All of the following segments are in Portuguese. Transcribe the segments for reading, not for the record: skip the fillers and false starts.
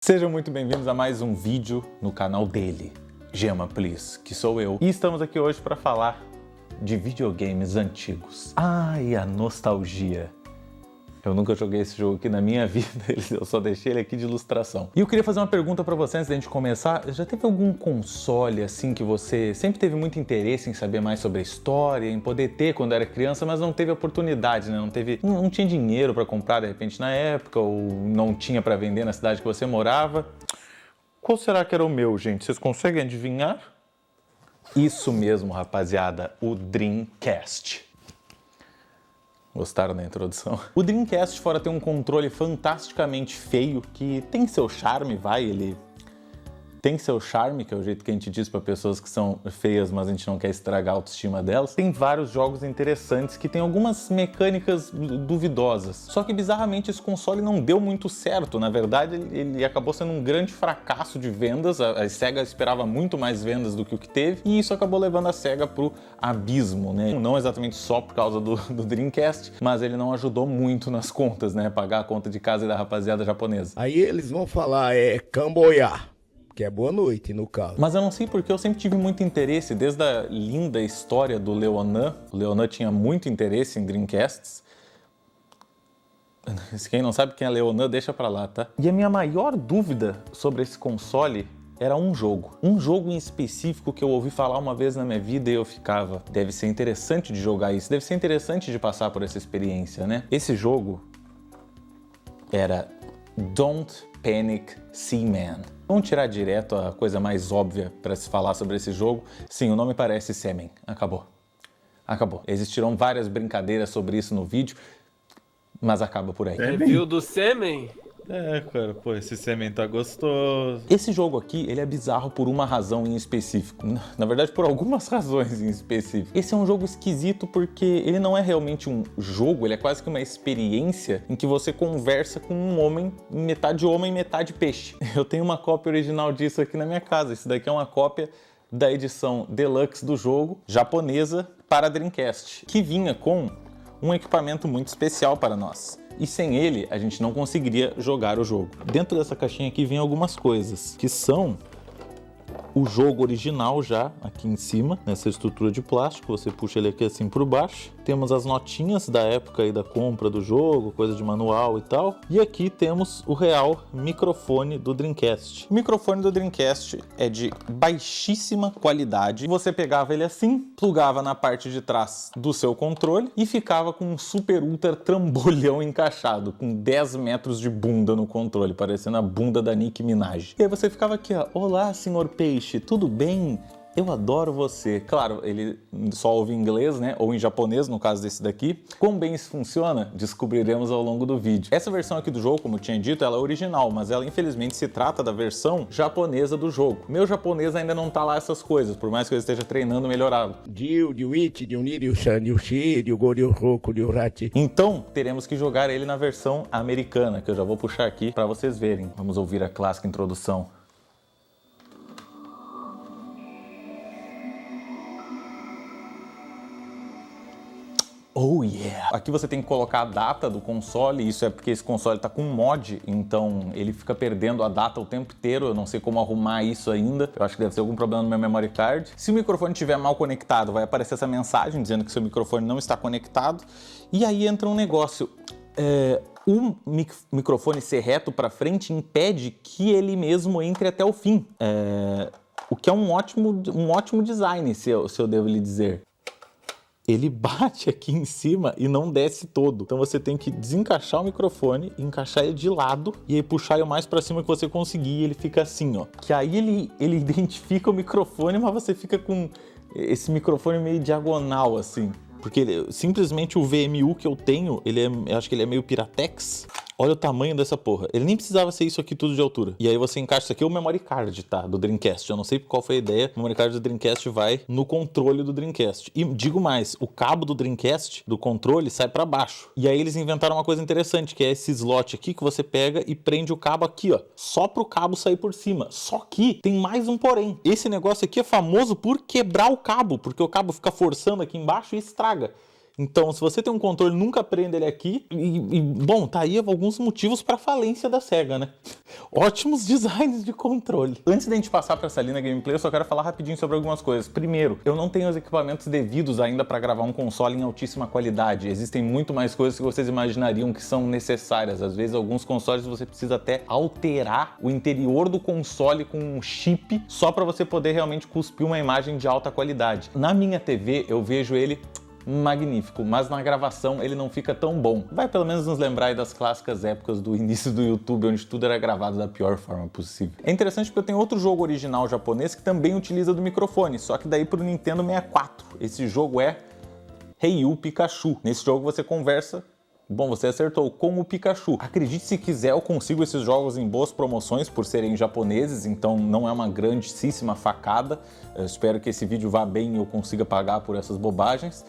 Sejam muito bem-vindos a mais um vídeo no canal dele, Gema Please, que sou eu. E estamos aqui hoje para falar de videogames antigos. Ai, a nostalgia. Eu nunca joguei esse jogo aqui na minha vida, eu só deixei ele aqui de ilustração. E eu queria fazer uma pergunta pra você antes da gente começar. Já teve algum console assim que você sempre teve muito interesse em saber mais sobre a história, em poder ter quando era criança, mas não teve oportunidade, né? Não tinha dinheiro pra comprar de repente na época, ou não tinha pra vender na cidade que você morava? Qual será que era o meu, gente? Vocês conseguem adivinhar? Isso mesmo, rapaziada, o Dreamcast. Gostaram da introdução? O Dreamcast, fora ter um controle fantasticamente feio, que tem seu charme, ele tem seu charme, que é o jeito que a gente diz para pessoas que são feias, mas a gente não quer estragar a autoestima delas. Tem vários jogos interessantes que tem algumas mecânicas duvidosas. Só que, bizarramente, esse console não deu muito certo. Na verdade, ele acabou sendo um grande fracasso de vendas. A Sega esperava muito mais vendas do que o que teve, e isso acabou levando a Sega pro abismo, né? Não exatamente só por causa do Dreamcast, mas ele não ajudou muito nas contas, né? Pagar a conta de casa da rapaziada japonesa. Aí eles vão falar, Camboyá, que é boa noite, no caso. Mas eu não sei porque eu sempre tive muito interesse, desde a linda história do Leonan. O Leonan tinha muito interesse em Dreamcasts. Quem não sabe quem é Leonan, deixa pra lá, tá? E a minha maior dúvida sobre esse console era um jogo. Um jogo em específico que eu ouvi falar uma vez na minha vida e eu ficava, deve ser interessante de jogar isso, deve ser interessante de passar por essa experiência, né? Esse jogo era Don't Panic Seaman. Vamos tirar direto a coisa mais óbvia para se falar sobre esse jogo. Sim, o nome parece Semen. Acabou. Acabou. Existirão várias brincadeiras sobre isso no vídeo, mas acaba por aí. Review do Semen? É, cara, pô, esse sêmen tá gostoso. Esse jogo aqui, ele é bizarro por uma razão em específico. Na verdade, por algumas razões em específico. Esse é um jogo esquisito porque ele não é realmente um jogo, ele é quase que uma experiência em que você conversa com um homem, metade peixe. Eu tenho uma cópia original disso aqui na minha casa. Esse daqui é uma cópia da edição Deluxe do jogo, japonesa, para Dreamcast, que vinha com um equipamento muito especial para nós. E sem ele, a gente não conseguiria jogar o jogo. Dentro dessa caixinha aqui vem algumas coisas, que são o jogo original já, aqui em cima, nessa estrutura de plástico. Você puxa ele aqui assim por baixo. Temos as notinhas da época aí da compra do jogo, coisa de manual e tal. E aqui temos o real microfone do Dreamcast. O microfone do Dreamcast é de baixíssima qualidade. Você pegava ele assim, plugava na parte de trás do seu controle e ficava com um super ultra trambolhão encaixado, com 10 metros de bunda no controle, parecendo a bunda da Nicki Minaj. E aí você ficava aqui, ó, olá, senhor peixe, tudo bem? Eu adoro você. Claro, ele só ouve em inglês, né? Ou em japonês, no caso desse daqui. Quão bem isso funciona, descobriremos ao longo do vídeo. Essa versão aqui do jogo, como eu tinha dito, ela é original, mas ela infelizmente se trata da versão japonesa do jogo. Meu japonês ainda não tá lá essas coisas, por mais que eu esteja treinando melhorá-lo. Então, teremos que jogar ele na versão americana, que eu já vou puxar aqui para vocês verem. Vamos ouvir a clássica introdução. Oh yeah! Aqui você tem que colocar a data do console, isso é porque esse console tá com um mod, então ele fica perdendo a data o tempo inteiro, eu não sei como arrumar isso ainda, eu acho que deve ser algum problema no meu memory card. Se o microfone estiver mal conectado, vai aparecer essa mensagem dizendo que seu microfone não está conectado, e aí entra um negócio. O microfone ser reto para frente impede que ele mesmo entre até o fim, o que é um ótimo design, se eu devo lhe dizer. Ele bate aqui em cima e não desce todo. Então você tem que desencaixar o microfone, encaixar ele de lado e aí puxar ele o mais pra cima que você conseguir e ele fica assim, ó. Que aí ele identifica o microfone, mas você fica com esse microfone meio diagonal, assim. Porque simplesmente o VMU que eu tenho, eu acho que ele é meio Piratex. Olha o tamanho dessa porra. Ele nem precisava ser isso aqui tudo de altura. E aí você encaixa isso aqui, o memory card, tá? Do Dreamcast. Eu não sei qual foi a ideia. O memory card do Dreamcast vai no controle do Dreamcast. E digo mais, o cabo do Dreamcast, do controle, sai pra baixo. E aí eles inventaram uma coisa interessante, que é esse slot aqui que você pega e prende o cabo aqui, ó. Só pro cabo sair por cima. Só que tem mais um porém. Esse negócio aqui é famoso por quebrar o cabo, porque o cabo fica forçando aqui embaixo e estraga. Então, se você tem um controle, nunca prenda ele aqui. Bom, tá aí alguns motivos pra falência da SEGA, né? Ótimos designs de controle. Antes da gente passar pra essa linha gameplay, eu só quero falar rapidinho sobre algumas coisas. Primeiro, eu não tenho os equipamentos devidos ainda pra gravar um console em altíssima qualidade. Existem muito mais coisas que vocês imaginariam que são necessárias. Às vezes, alguns consoles você precisa até alterar o interior do console com um chip só pra você poder realmente cuspir uma imagem de alta qualidade. Na minha TV, eu vejo ele magnífico, mas na gravação ele não fica tão bom. Vai pelo menos nos lembrar aí das clássicas épocas do início do YouTube, onde tudo era gravado da pior forma possível. É interessante porque eu tenho outro jogo original japonês que também utiliza do microfone, só que daí pro Nintendo 64. Esse jogo é Heiyu Pikachu. Nesse jogo você conversa... Bom, você acertou, com o Pikachu. Acredite se quiser, eu consigo esses jogos em boas promoções por serem japoneses, então não é uma grandíssima facada. Eu espero que esse vídeo vá bem e eu consiga pagar por essas bobagens.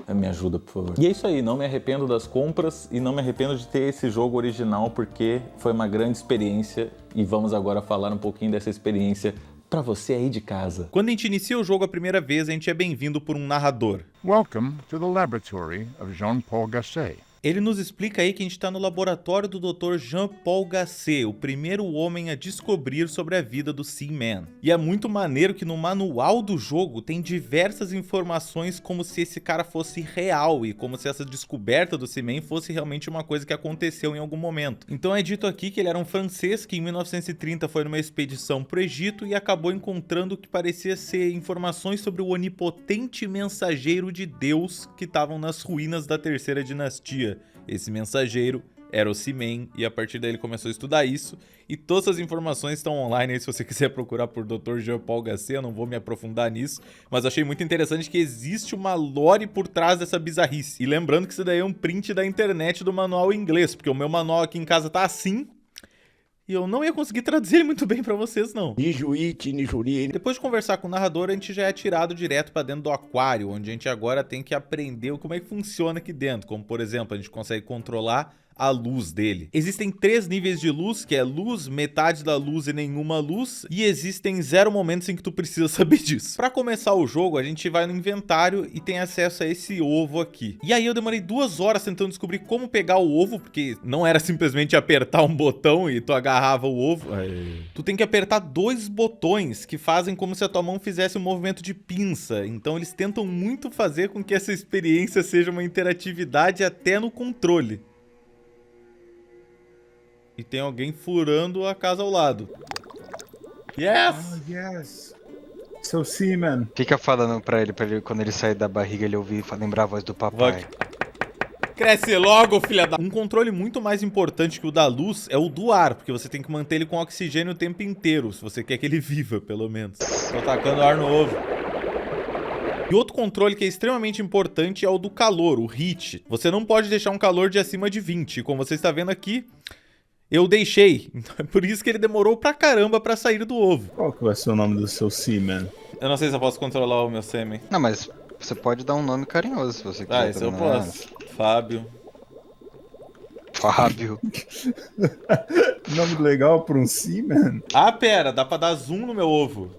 Me ajuda, por favor. E é isso aí, não me arrependo das compras e não me arrependo de ter esse jogo original porque foi uma grande experiência e vamos agora falar um pouquinho dessa experiência pra você aí de casa. Quando a gente inicia o jogo a primeira vez, a gente é bem-vindo por um narrador. Welcome to the laboratory of Jean-Paul Gasset. Ele nos explica aí que a gente está no laboratório do Dr. Jean-Paul Gasset, o primeiro homem a descobrir sobre a vida do Seaman. E é muito maneiro que no manual do jogo tem diversas informações como se esse cara fosse real e como se essa descoberta do Seaman fosse realmente uma coisa que aconteceu em algum momento. Então é dito aqui que ele era um francês que em 1930 foi numa expedição para o Egito e acabou encontrando o que parecia ser informações sobre o onipotente mensageiro de Deus que estavam nas ruínas da Terceira Dinastia. Esse mensageiro era o Seaman e a partir daí ele começou a estudar isso e todas as informações estão online aí se você quiser procurar por Dr. Jean-Paul Gasset, eu não vou me aprofundar nisso, mas achei muito interessante que existe uma lore por trás dessa bizarrice. E lembrando que isso daí é um print da internet do manual em inglês, porque o meu manual aqui em casa tá assim e eu não ia conseguir traduzir ele muito bem pra vocês não. Nijuíte, Nijuri. Depois de conversar com o narrador, a gente já é tirado direto pra dentro do aquário, onde a gente agora tem que aprender como é que funciona aqui dentro. Como, por exemplo, a gente consegue controlar a luz dele. Existem 3 níveis de luz, que é luz, metade da luz e nenhuma luz, e existem 0 momentos em que tu precisa saber disso. Pra começar o jogo, a gente vai no inventário e tem acesso a esse ovo aqui. E aí eu demorei 2 horas tentando descobrir como pegar o ovo, porque não era simplesmente apertar um botão e tu agarrava o ovo. Aí. Tu tem que apertar 2 botões que fazem como se a tua mão fizesse um movimento de pinça. Então eles tentam muito fazer com que essa experiência seja uma interatividade até no controle. E tem alguém furando a casa ao lado. Yes! Oh, yes. So Seaman. Fica falando pra ele quando ele sair da barriga, ele ouvir e lembrar a voz do papai. Cresce logo, filha da... Um controle muito mais importante que o da luz é o do ar, porque você tem que manter ele com oxigênio o tempo inteiro, se você quer que ele viva, pelo menos. Tô tacando ar no ovo. E outro controle que é extremamente importante é o do calor, o heat. Você não pode deixar um calor de acima de 20, como você está vendo aqui. Eu deixei, então é por isso que ele demorou pra caramba pra sair do ovo. Qual que vai ser o nome do seu Seaman? Eu não sei se eu posso controlar o meu sêmen. Não, mas você pode dar um nome carinhoso se você quiser. Ah, isso eu posso. Fábio. Fábio. Nome legal pra um Seaman? Ah, pera, dá pra dar zoom no meu ovo.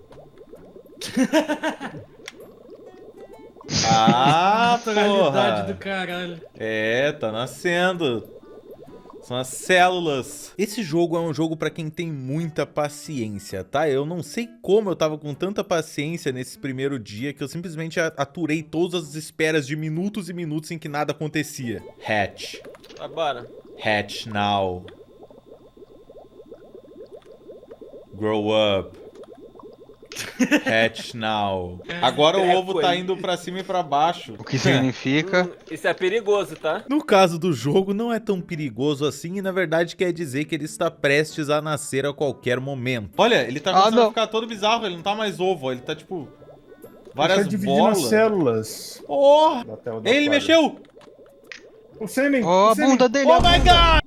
Ah, Qualidade do porra. caralho. É, tá nascendo. São as células. Esse jogo é um jogo pra quem tem muita paciência, tá? Eu não sei como eu tava com tanta paciência nesse primeiro dia que eu simplesmente aturei todas as esperas de minutos e minutos em que nada acontecia. Hatch. Agora. Hatch now. Grow up. Hatch now. Agora o ovo tá indo pra cima e pra baixo. O que significa? Isso é perigoso, tá? No caso do jogo, não é tão perigoso assim e na verdade quer dizer que ele está prestes a nascer a qualquer momento. Olha, ele tá começando a ficar todo bizarro, ele não tá mais ovo, ele tá tipo... várias Ele tá dividindo bolas. as células. Oh! Da tela do Ele aquário. mexeu! O Seaman! Ó, o a Seaman. bunda dele. Oh my god!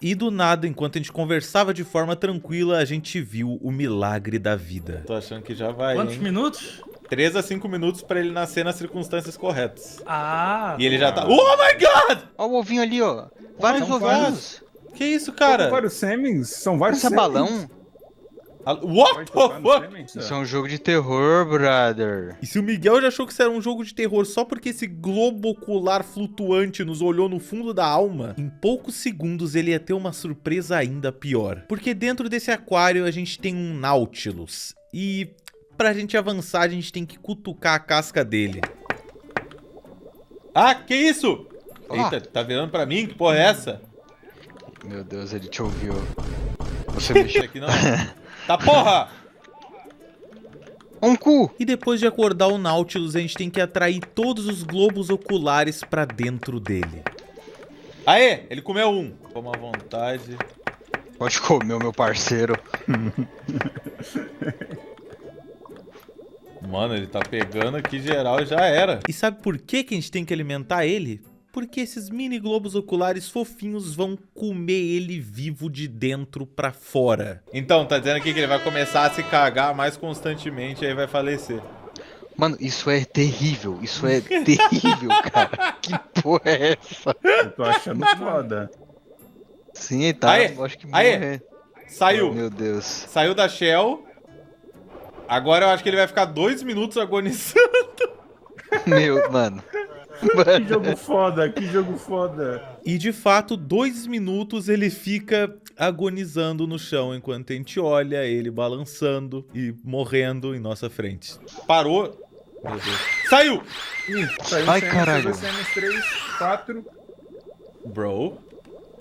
E do nada, enquanto a gente conversava de forma tranquila, a gente viu o milagre da vida. Tô achando que já vai, Quantos hein? minutos? 3 a 5 minutos pra ele nascer nas circunstâncias corretas. Ah. E ele já tá... Oh my god! Ó o ovinho ali, ó. Vários São ovinhos. Que isso, São cara? vários Seamans? São vários Isso é Seamans? balão? What Vai tocar the no fuck? sêmen? Isso é um jogo de terror, brother. E se o Miguel já achou que isso era um jogo de terror só porque esse globo ocular flutuante nos olhou no fundo da alma, em poucos segundos ele ia ter uma surpresa ainda pior. Porque dentro desse aquário a gente tem um Nautilus. E pra gente avançar a gente tem que cutucar a casca dele. Ah, que isso? Eita, tá virando pra mim? Que porra é essa? Meu Deus, ele te ouviu. Você mexeu Aqui não. Tá porra! um cu. E depois de acordar o Nautilus, a gente tem que atrair todos os globos oculares pra dentro dele. Aê, ele comeu um. Toma à vontade. Pode comer o meu parceiro. Mano, ele tá pegando aqui geral e já era. E sabe por que que a gente tem que alimentar ele? Porque esses mini globos oculares fofinhos vão comer ele vivo de dentro pra fora. Então, tá dizendo aqui que ele vai começar a se cagar mais constantemente e aí vai falecer. Mano, isso é terrível. Isso é terrível, cara. Que porra é essa? Eu tô achando foda. Sim, ele tá. Aê, Eu acho que aê. morrer. Saiu. Meu Deus. Saiu da Shell. Agora eu acho que ele vai ficar 2 minutos agonizando. Meu, mano. Que jogo foda, que jogo foda. E de fato, 2 minutos ele fica agonizando no chão enquanto a gente olha ele balançando e morrendo em nossa frente. Parou. Meu Deus. Saiu! Ih, saiu Ai, CMS2, caralho. CMS3, 4. Bro.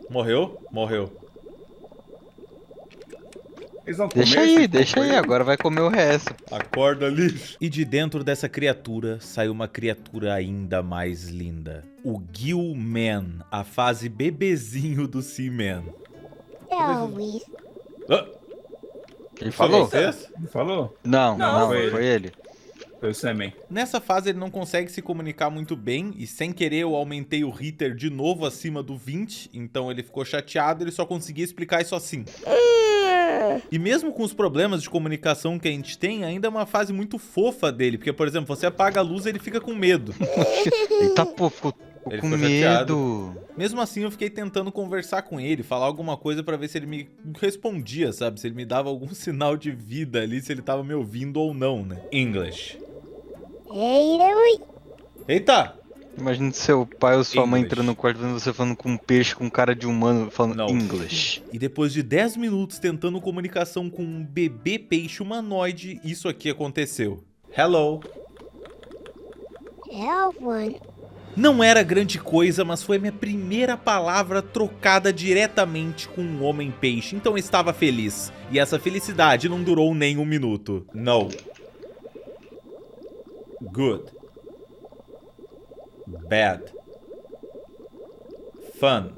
Morreu? Morreu. Eles vão comer Deixa esse aí, deixa coco aí. Agora vai comer o resto. Acorda, lixo. E de dentro dessa criatura saiu uma criatura ainda mais linda. O Gillman, a fase bebezinho do Seaman. Always. Ah, Ele foi falou? vocês? Não falou? Não, foi foi ele. Foi o sêmen. Nessa fase ele não consegue se comunicar muito bem e sem querer eu aumentei o hitter de novo acima do 20, então ele ficou chateado, ele só conseguia explicar isso assim. E mesmo com os problemas de comunicação que a gente tem, ainda é uma fase muito fofa dele, porque por exemplo, você apaga a luz e ele fica com medo. Eita, pô, ficou Ele com ficou medo. Mesmo assim eu fiquei tentando conversar com ele, falar alguma coisa pra ver se ele me respondia, sabe? Se ele me dava algum sinal de vida ali, se ele tava me ouvindo ou não, né? English. Hey, Louie. Eita! Imagina seu pai ou sua mãe English. entrando no quarto vendo você falando com um peixe com cara de humano, falando Não. English. E depois de 10 minutos tentando comunicação com um bebê peixe humanoide, isso aqui aconteceu. Hello. One. Não era grande coisa, mas foi a minha primeira palavra trocada diretamente com um homem-peixe, então eu estava feliz. E essa felicidade não durou nem 1 minuto. No. Good. Bad. Fun.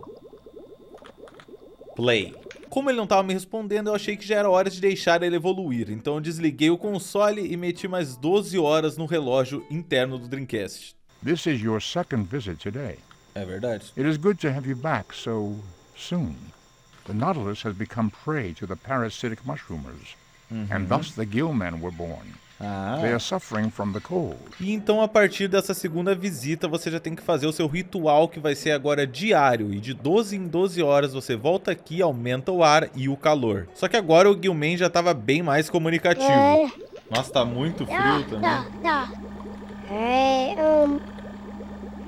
Play. Como ele não estava me respondendo, eu achei que já era hora de deixar ele evoluir, então eu desliguei o console e meti mais 12 horas no relógio interno do Dreamcast. This is your second visit today. É verdade. It is good to have you back so soon. The Nautilus has become prey to the parasitic mushroomers, and thus the Gillmen were born. They are suffering from the cold. E então a partir dessa segunda visita você já tem que fazer o seu ritual que vai ser agora diário e de 12 em 12 horas você volta aqui, aumenta o ar e o calor. Só que agora o Gillman já tava bem mais comunicativo. Nossa, tá muito frio também. Hey,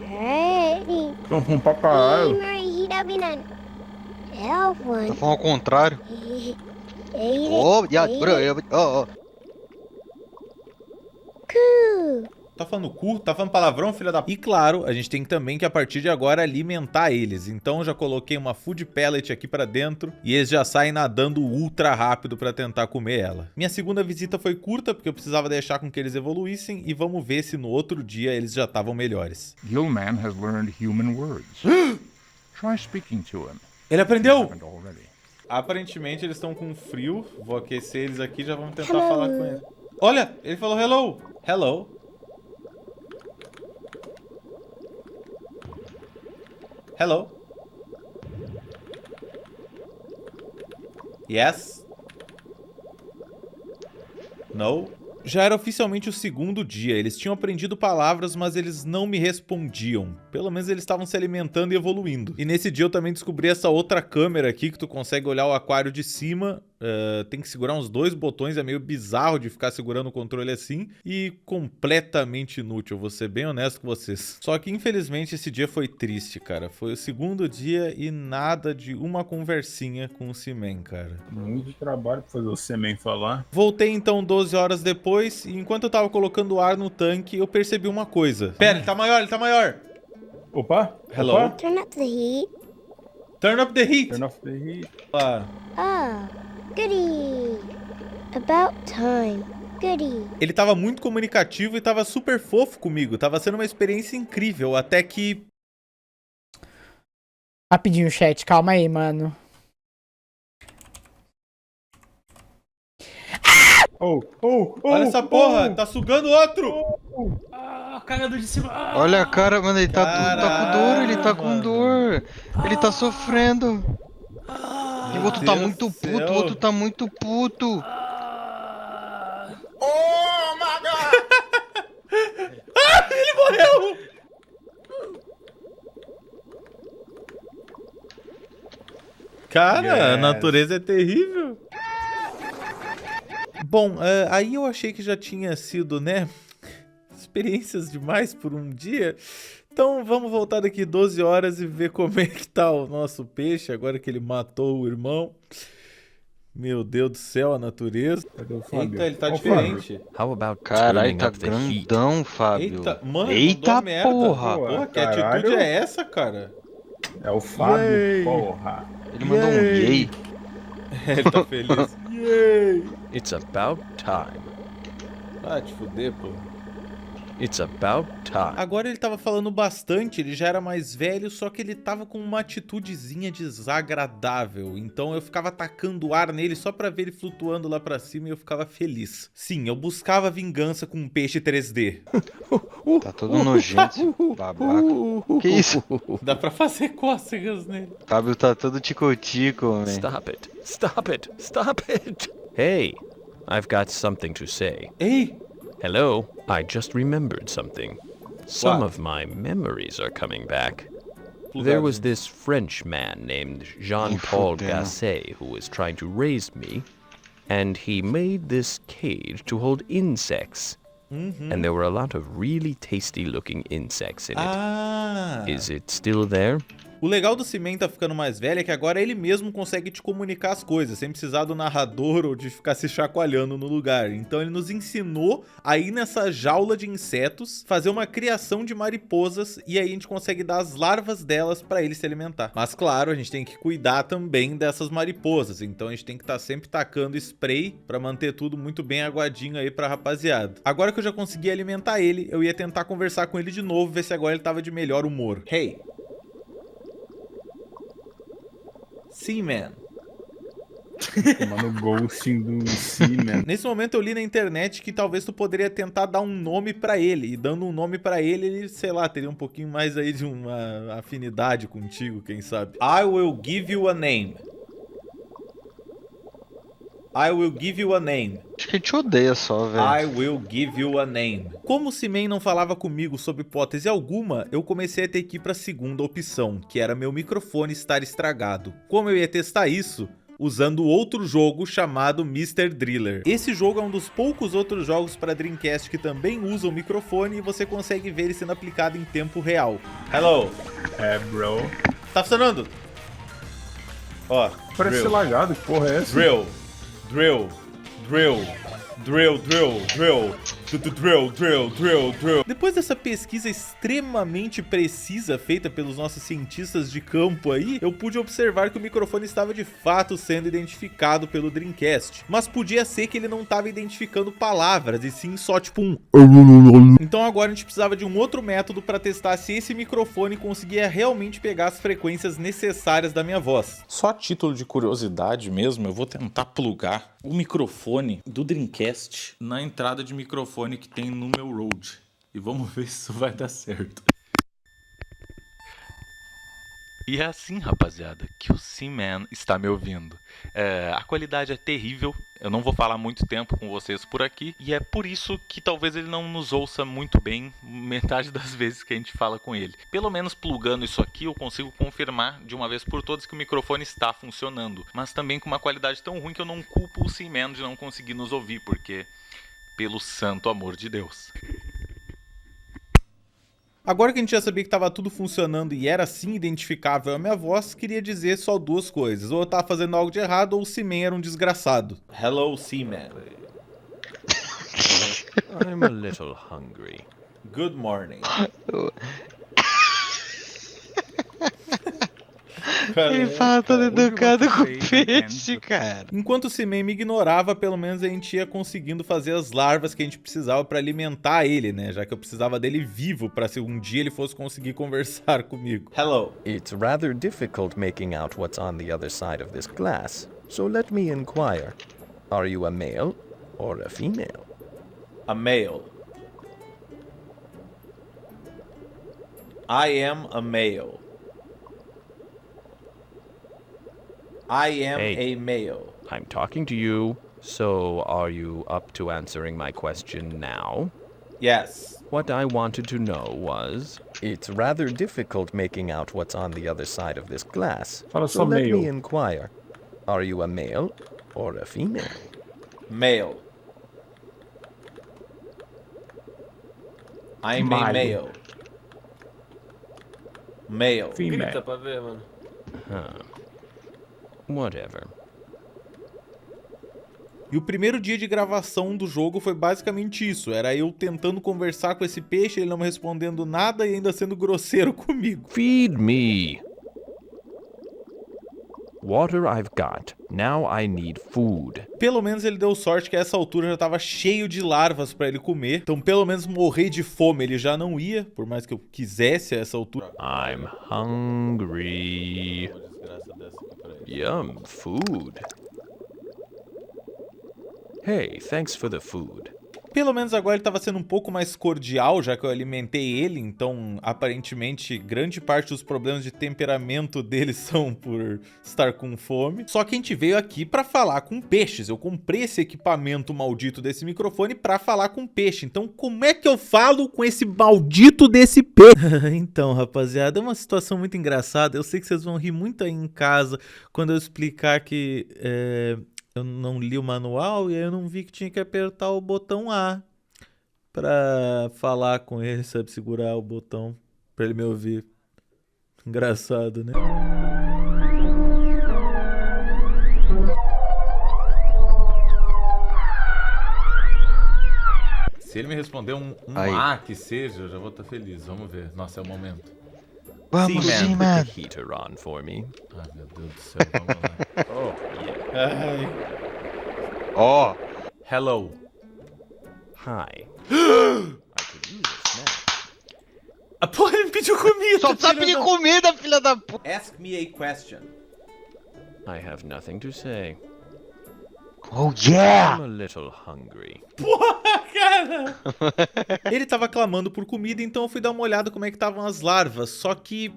hey. Vamos pra um papagaio. One. Tá falando ao contrário. Hey, Oh, oh. cool. Tá falando cu? Tá falando palavrão, filha da... E claro, a gente tem também que a partir de agora alimentar eles. Então eu já coloquei uma food pellet aqui pra dentro e eles já saem nadando ultra rápido pra tentar comer ela. Minha segunda visita foi curta porque eu precisava deixar com que eles evoluíssem e vamos ver se no outro dia eles já estavam melhores. Gillman has learned human words. Try speaking to him. Ele You aprendeu! haven't already. Aparentemente eles estão com frio. Vou aquecer eles aqui e já vamos tentar falar com ele. Olha, ele falou hello. Hello. Hello. Yes. No. Já era oficialmente o segundo dia. Eles tinham aprendido palavras, mas eles não me respondiam. Pelo menos eles estavam se alimentando e evoluindo. E nesse dia eu também descobri essa outra câmera aqui que tu consegue olhar o aquário de cima tem que segurar uns 2 botões, é meio bizarro de ficar segurando o controle assim e completamente inútil, vou ser bem honesto com vocês. Só que infelizmente esse dia foi triste, cara. Foi o segundo dia e nada de uma conversinha com o Seaman, cara. Muito trabalho pra fazer o Seaman falar. Voltei então 12 horas depois e enquanto eu tava colocando ar no tanque, eu percebi uma coisa. Pera, ele tá maior, ele tá maior. Opa! Hello? Opa. Turn up the heat. Turn up the heat. Turn off the heat. Ah, Ah, goody. About time. Goody. ele tava muito comunicativo e tava super fofo comigo. Tava sendo uma experiência incrível, até que... Rapidinho, chat. Calma aí, mano. Olha essa porra, tá sugando outro! Cagador de cima. Olha a cara, mano, ele tá com dor, ele tá com Caralho, dor. Ele tá sofrendo. E o outro tá Deus muito do puto, céu. o outro tá muito puto. Ele morreu! Cara, a natureza é terrível. Bom, aí eu achei que já tinha sido, né, experiências demais por um dia. Então vamos voltar daqui 12 horas e ver como é que tá o nosso peixe, agora que ele matou o irmão. Meu Deus do céu, a natureza. Cadê o Fábio? Eita, ele tá Ó, o diferente. How about Caralho, turning tá up the heat? grandão, Fábio. Eita, mano, Eita mandou merda. porra. Porra, que Caralho. atitude é essa, cara? É o Fábio, Yay. porra. Ele mandou um yay. Ele tá feliz. Yay! It's about time. Ah, te fuder, pô. It's about time. Agora ele tava falando bastante, ele já era mais velho, só que ele tava com uma atitudezinha desagradável. Então eu ficava atacando ar nele só pra ver ele flutuando lá pra cima e eu ficava feliz. Sim, eu buscava vingança com um peixe 3D. Tá todo nojento, babaca. Que isso? Dá pra fazer cócegas nele. Fábio tá todo tico-tico, man. Stop it. Stop it. Stop it. Hey, I've got something to say. Ei! Hello, I just remembered something. Some What? of my memories are coming back. There was this French man named Jean-Paul fudeu. Gasset who was trying to raise me, and he made this cage to hold insects. And there were a lot of really tasty looking insects in it. Ah! Is it still there? O legal do Seaman tá ficando mais velho é que agora ele mesmo consegue te comunicar as coisas, sem precisar do narrador ou de ficar se chacoalhando no lugar. Então ele nos ensinou a ir nessa jaula de insetos, fazer uma criação de mariposas e aí a gente consegue dar as larvas delas pra ele se alimentar. Mas claro, a gente tem que cuidar também dessas mariposas, então a gente tem que estar sempre tacando spray pra manter tudo muito bem aguadinho aí pra rapaziada. Agora que eu já consegui alimentar ele, eu ia tentar conversar com ele de novo, ver se agora ele tava de melhor humor. Hey! Seaman. Mano, o ghosting do Seaman. Nesse momento eu li na internet que talvez tu poderia tentar dar um nome pra ele. E dando um nome pra ele, ele, sei lá, teria um pouquinho mais aí de uma afinidade contigo, quem sabe. I will give you a name. I will give you a name. Acho que ele te odeia só, I velho. will give you a name. Como o Seaman não falava comigo sobre hipótese alguma, eu comecei a ter que ir pra segunda opção, que era meu microfone estar estragado. Como eu ia testar isso? Usando outro jogo chamado Mr. Driller. Esse jogo é um dos poucos outros jogos para Dreamcast que também usam microfone e você consegue ver ele sendo aplicado em tempo real. Hello. É, bro. Tá funcionando? Ó, Parece ser drill, lagado, que porra é essa? drill, drill, drill, drill, drill, drill. Drill. Depois dessa pesquisa extremamente precisa feita pelos nossos cientistas de campo aí, eu pude observar que o microfone estava de fato sendo identificado pelo Dreamcast. Mas podia ser que ele não estava identificando palavras, e sim só tipo um... Então agora a gente precisava de um outro método para testar se esse microfone conseguia realmente pegar as frequências necessárias da minha voz. Só a título de curiosidade mesmo, eu vou tentar plugar o microfone do Dreamcast na entrada de microfone que tem no meu Rode. E vamos ver se isso vai dar certo. E é assim, rapaziada, que o Seaman está me ouvindo. A qualidade é terrível, eu não vou falar muito tempo com vocês por aqui, e é por isso que talvez ele não nos ouça muito bem metade das vezes que a gente fala com ele. Pelo menos plugando isso aqui eu consigo confirmar de uma vez por todas que o microfone está funcionando, mas também com uma qualidade tão ruim que eu não culpo o Seaman de não conseguir nos ouvir, porque pelo santo amor de Deus. Agora que a gente já sabia que estava tudo funcionando e era assim identificável a minha voz, queria dizer só duas coisas. Ou eu estava fazendo algo de errado, ou o Seaman era um desgraçado. Hello, Seaman. I'm a little hungry. Good morning. Ele fala todo educado com peixe, cara. Enquanto o Seaman me ignorava, pelo menos a gente ia conseguindo fazer as larvas que a gente precisava pra alimentar ele, né? Já que eu precisava dele vivo pra se um dia ele fosse conseguir conversar comigo. Hello. It's rather difficult making out what's on the other side of this glass, so let me inquire. Are you a male or a female? A male. I am a male. I am a male. I'm talking to you, so are you up to answering my question now? Yes. What I wanted to know was, it's rather difficult making out what's on the other side of this glass, Fala so só let male. me inquire. Are you a male or a female? Male. I'm a Malho. male. Male. Female. pra ver, mano. Whatever. E o primeiro dia de gravação do jogo foi basicamente isso. Era eu tentando conversar com esse peixe, ele não me respondendo nada e ainda sendo grosseiro comigo. Feed me! Water I've got. Now I need food. Pelo menos ele deu sorte que a essa altura já tava cheio de larvas pra ele comer. Então pelo menos morrer de fome ele já não ia, por mais que eu quisesse a essa altura. I'm hungry. Yum, food. Hey, thanks for the food. Pelo menos agora ele estava sendo um pouco mais cordial, já que eu alimentei ele, então aparentemente grande parte dos problemas de temperamento dele são por estar com fome. Só que a gente veio aqui para falar com peixes, eu comprei esse equipamento maldito desse microfone para falar com peixe, então como é que eu falo com esse maldito desse peixe? Então, rapaziada, é uma situação muito engraçada, eu sei que vocês vão rir muito aí em casa quando eu explicar que eu não li o manual e aí eu não vi que tinha que apertar o botão A pra falar com ele, sabe? Segurar o botão pra ele me ouvir. Engraçado, né? Se ele me responder um A que seja, eu já vou estar feliz. Vamos ver. Nossa, é o momento. Vamos, sim, mano. Put the heater on for me. Ai, meu Deus do céu, vamos lá. Oh, yeah. Ó. Hello. Hi. I could use a snack. A porra, ele me pediu comida. Só sabe pedir comida, filha da puta. Ask me a question. I have nothing to say. Oh, yeah. I'm a little hungry. Ele tava clamando por comida, então eu fui dar uma olhada como é que estavam as larvas. Só que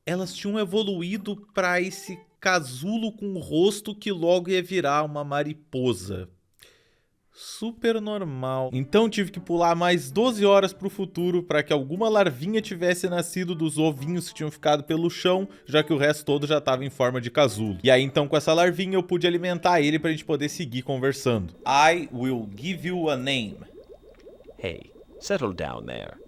elas tinham evoluído pra esse casulo com o rosto que logo ia virar uma mariposa. Super normal. Então tive que pular mais 12 horas pro futuro para que alguma larvinha tivesse nascido dos ovinhos que tinham ficado pelo chão, já que o resto todo já estava em forma de casulo. E aí então com essa larvinha eu pude alimentar ele pra gente poder seguir conversando. I will give you a name. Hey, settle down there.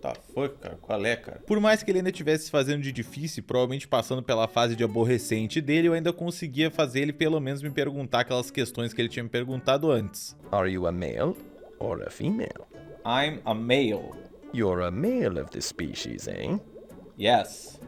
Tá, foi, cara? Qual é, cara? Por mais que ele ainda estivesse se fazendo de difícil, provavelmente passando pela fase de aborrecente dele, eu ainda conseguia fazer ele pelo menos me perguntar aquelas questões que ele tinha me perguntado antes. Are you a male or a female? I'm a male. You're a male of the species, eh? Yes.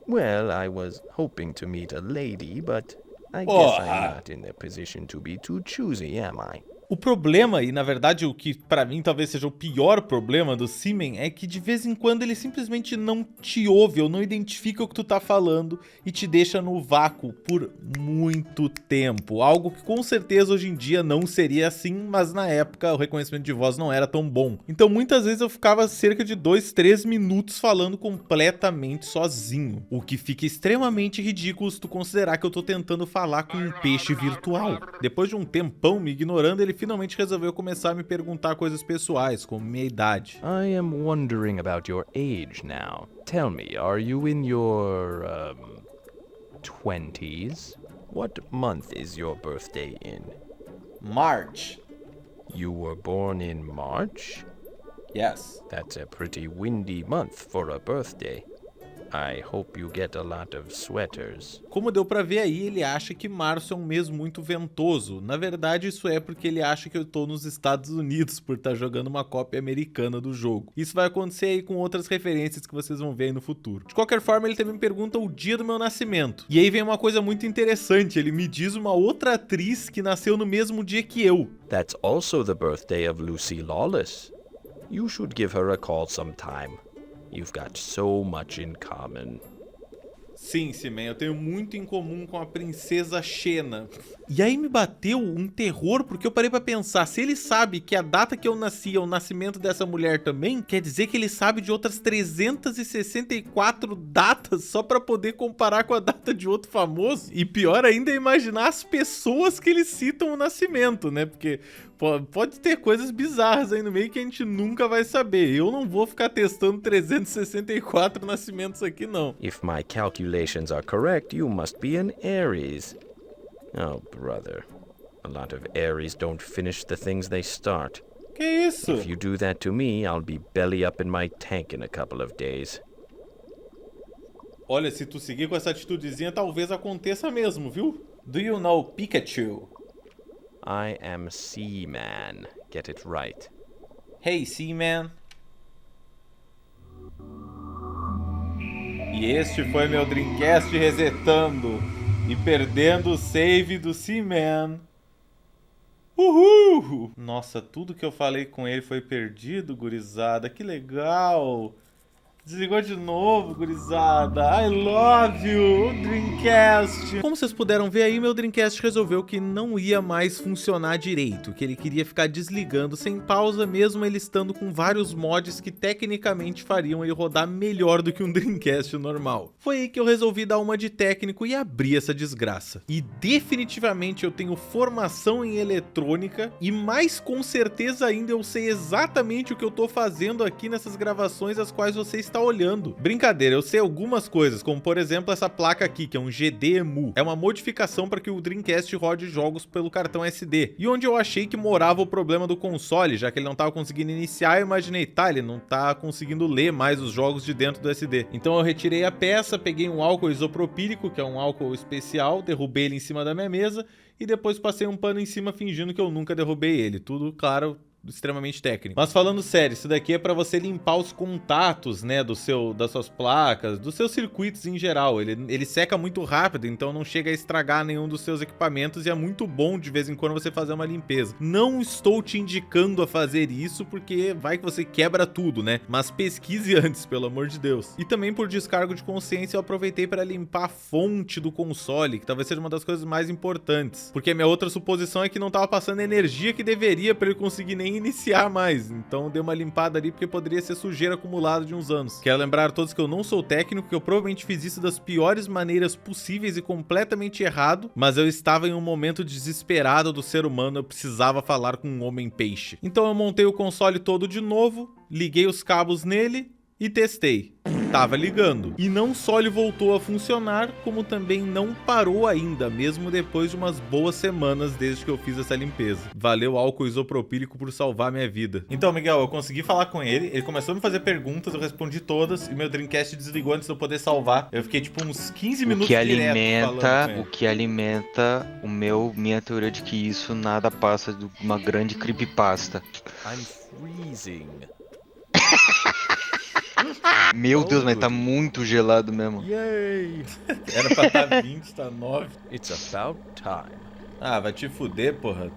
Well, I was hoping to meet a lady, but I guess I'm not in a position to be too choosy, am I? O problema, e na verdade o que pra mim talvez seja o pior problema do Seaman, é que de vez em quando ele simplesmente não te ouve ou não identifica o que tu tá falando e te deixa no vácuo por muito tempo. Algo que com certeza hoje em dia não seria assim, mas na época o reconhecimento de voz não era tão bom. Então muitas vezes eu ficava cerca de 2, 3 minutos falando completamente sozinho. O que fica extremamente ridículo se tu considerar que eu tô tentando falar com um peixe virtual. Depois de um tempão me ignorando, ele finalmente resolveu começar a me perguntar coisas pessoais, como minha idade. I am wondering about your age now. Tell me, are you in your, 20s? What month is your birthday in? March. You were born in March? Yes. That's a pretty windy month for a birthday. I hope you get a lot of sweaters. Como deu pra ver aí, ele acha que março é um mês muito ventoso. Na verdade, isso é porque ele acha que eu tô nos Estados Unidos por estar jogando uma cópia americana do jogo. Isso vai acontecer aí com outras referências que vocês vão ver aí no futuro. De qualquer forma, ele também me pergunta o dia do meu nascimento. E aí vem uma coisa muito interessante, ele me diz uma outra atriz que nasceu no mesmo dia que eu. That's also the birthday of Lucy Lawless. You should give her a call sometime. You've got so much in common. Sim, Seaman, eu tenho muito em comum com a princesa Xena. E aí me bateu um terror, porque eu parei pra pensar, se ele sabe que a data que eu nasci é o nascimento dessa mulher também, quer dizer que ele sabe de outras 364 datas só pra poder comparar com a data de outro famoso? E pior ainda é imaginar as pessoas que eles citam o nascimento, né? Porque pode ter coisas bizarras aí no meio que a gente nunca vai saber. Eu não vou ficar testando 364 nascimentos aqui, não. If my calculations are correct, you must be an Aries. Oh, brother. A lot of Aries don't finish the things they start. Que isso? If you do that to me, I'll be belly up in my tank in a couple of days. Olha, se tu seguir com essa atitudezinha, talvez aconteça mesmo, viu? Do you know Pikachu? I am Seaman. Get it right. Hey, Seaman. E este foi meu Dreamcast resetando e perdendo o save do Seaman. Uhul! Nossa, tudo que eu falei com ele foi perdido, gurizada. Que legal! Desligou de novo, gurizada. I love you, Dreamcast. Como vocês puderam ver aí, meu Dreamcast resolveu que não ia mais funcionar direito, que ele queria ficar desligando sem pausa, mesmo ele estando com vários mods que tecnicamente fariam ele rodar melhor do que um Dreamcast normal. Foi aí que eu resolvi dar uma de técnico e abrir essa desgraça. E definitivamente eu tenho formação em eletrônica e mais com certeza ainda eu sei exatamente o que eu tô fazendo aqui nessas gravações as quais você está olhando. Brincadeira, eu sei algumas coisas, como por exemplo essa placa aqui, que é um GDEMU. É uma modificação para que o Dreamcast rode jogos pelo cartão SD. E onde eu achei que morava o problema do console, já que ele não estava conseguindo iniciar, eu imaginei, tá, ele não tá conseguindo ler mais os jogos de dentro do SD. Então eu retirei a peça, peguei um álcool isopropílico, que é um álcool especial, derrubei ele em cima da minha mesa e depois passei um pano em cima fingindo que eu nunca derrubei ele. Tudo, claro, extremamente técnico. Mas falando sério, isso daqui é para você limpar os contatos, né, das suas placas, dos seus circuitos em geral. Ele seca muito rápido, então não chega a estragar nenhum dos seus equipamentos e é muito bom de vez em quando você fazer uma limpeza. Não estou te indicando a fazer isso porque vai que você quebra tudo, né? Mas pesquise antes, pelo amor de Deus. E também por descargo de consciência eu aproveitei para limpar a fonte do console, que talvez seja uma das coisas mais importantes. Porque a minha outra suposição é que não estava passando a energia que deveria para ele conseguir nem iniciar mais, então dei uma limpada ali porque poderia ser sujeira acumulada de uns anos. Quero lembrar a todos que eu não sou técnico, que eu provavelmente fiz isso das piores maneiras possíveis e completamente errado, mas eu estava em um momento desesperado do ser humano, eu precisava falar com um homem peixe. Então eu montei o console todo de novo, liguei os cabos nele e testei. Tava ligando. E não só ele voltou a funcionar, como também não parou ainda, mesmo depois de umas boas semanas desde que eu fiz essa limpeza. Valeu álcool isopropílico por salvar minha vida. Então, Miguel, eu consegui falar com ele começou a me fazer perguntas, eu respondi todas, e meu Dreamcast desligou antes de eu poder salvar. Eu fiquei tipo uns 15 minutos direto falando com ele. O que alimenta minha teoria de que isso nada passa de uma grande creepypasta. I'm freezing. Meu Deus, mas tá muito gelado mesmo. Yay! Era pra estar 20, tá 9. It's about time. Ah, vai te fuder, porra.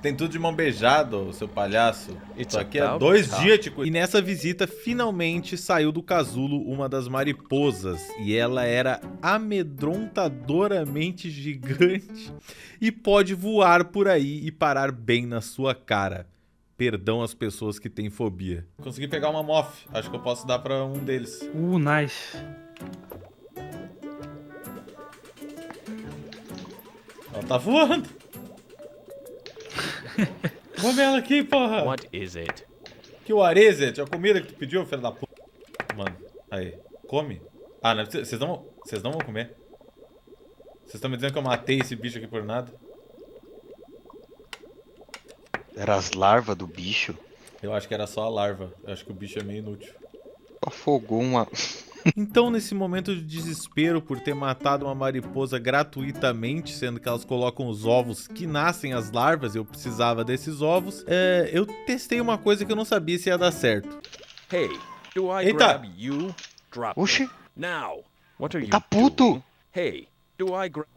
Tem tudo de mão beijada, ô, seu palhaço. Isso aqui é about 2 time. dias, Tico. E nessa visita, finalmente saiu do casulo uma das mariposas. E ela era amedrontadoramente gigante. E pode voar por aí e parar bem na sua cara. Perdão às pessoas que têm fobia. Consegui pegar uma moth. Acho que eu posso dar pra um deles. Nice. Ela tá voando. Come ela aqui, porra. What is it? Que o Arezet, a comida que tu pediu, filho da puta. Mano, aí. Come. Ah, não, vocês não vão comer. Vocês estão me dizendo que eu matei esse bicho aqui por nada? Era as larvas do bicho. Eu acho que era só a larva. Eu acho que o bicho é meio inútil. Afogou uma... Então, nesse momento de desespero por ter matado uma mariposa gratuitamente, sendo que elas colocam os ovos que nascem as larvas, eu precisava desses ovos, eu testei uma coisa que eu não sabia se ia dar certo. Hey, do I Eita. grab you? Drop Oxi. it. Now. What are you Tá puto. doing? Hey, do I grab...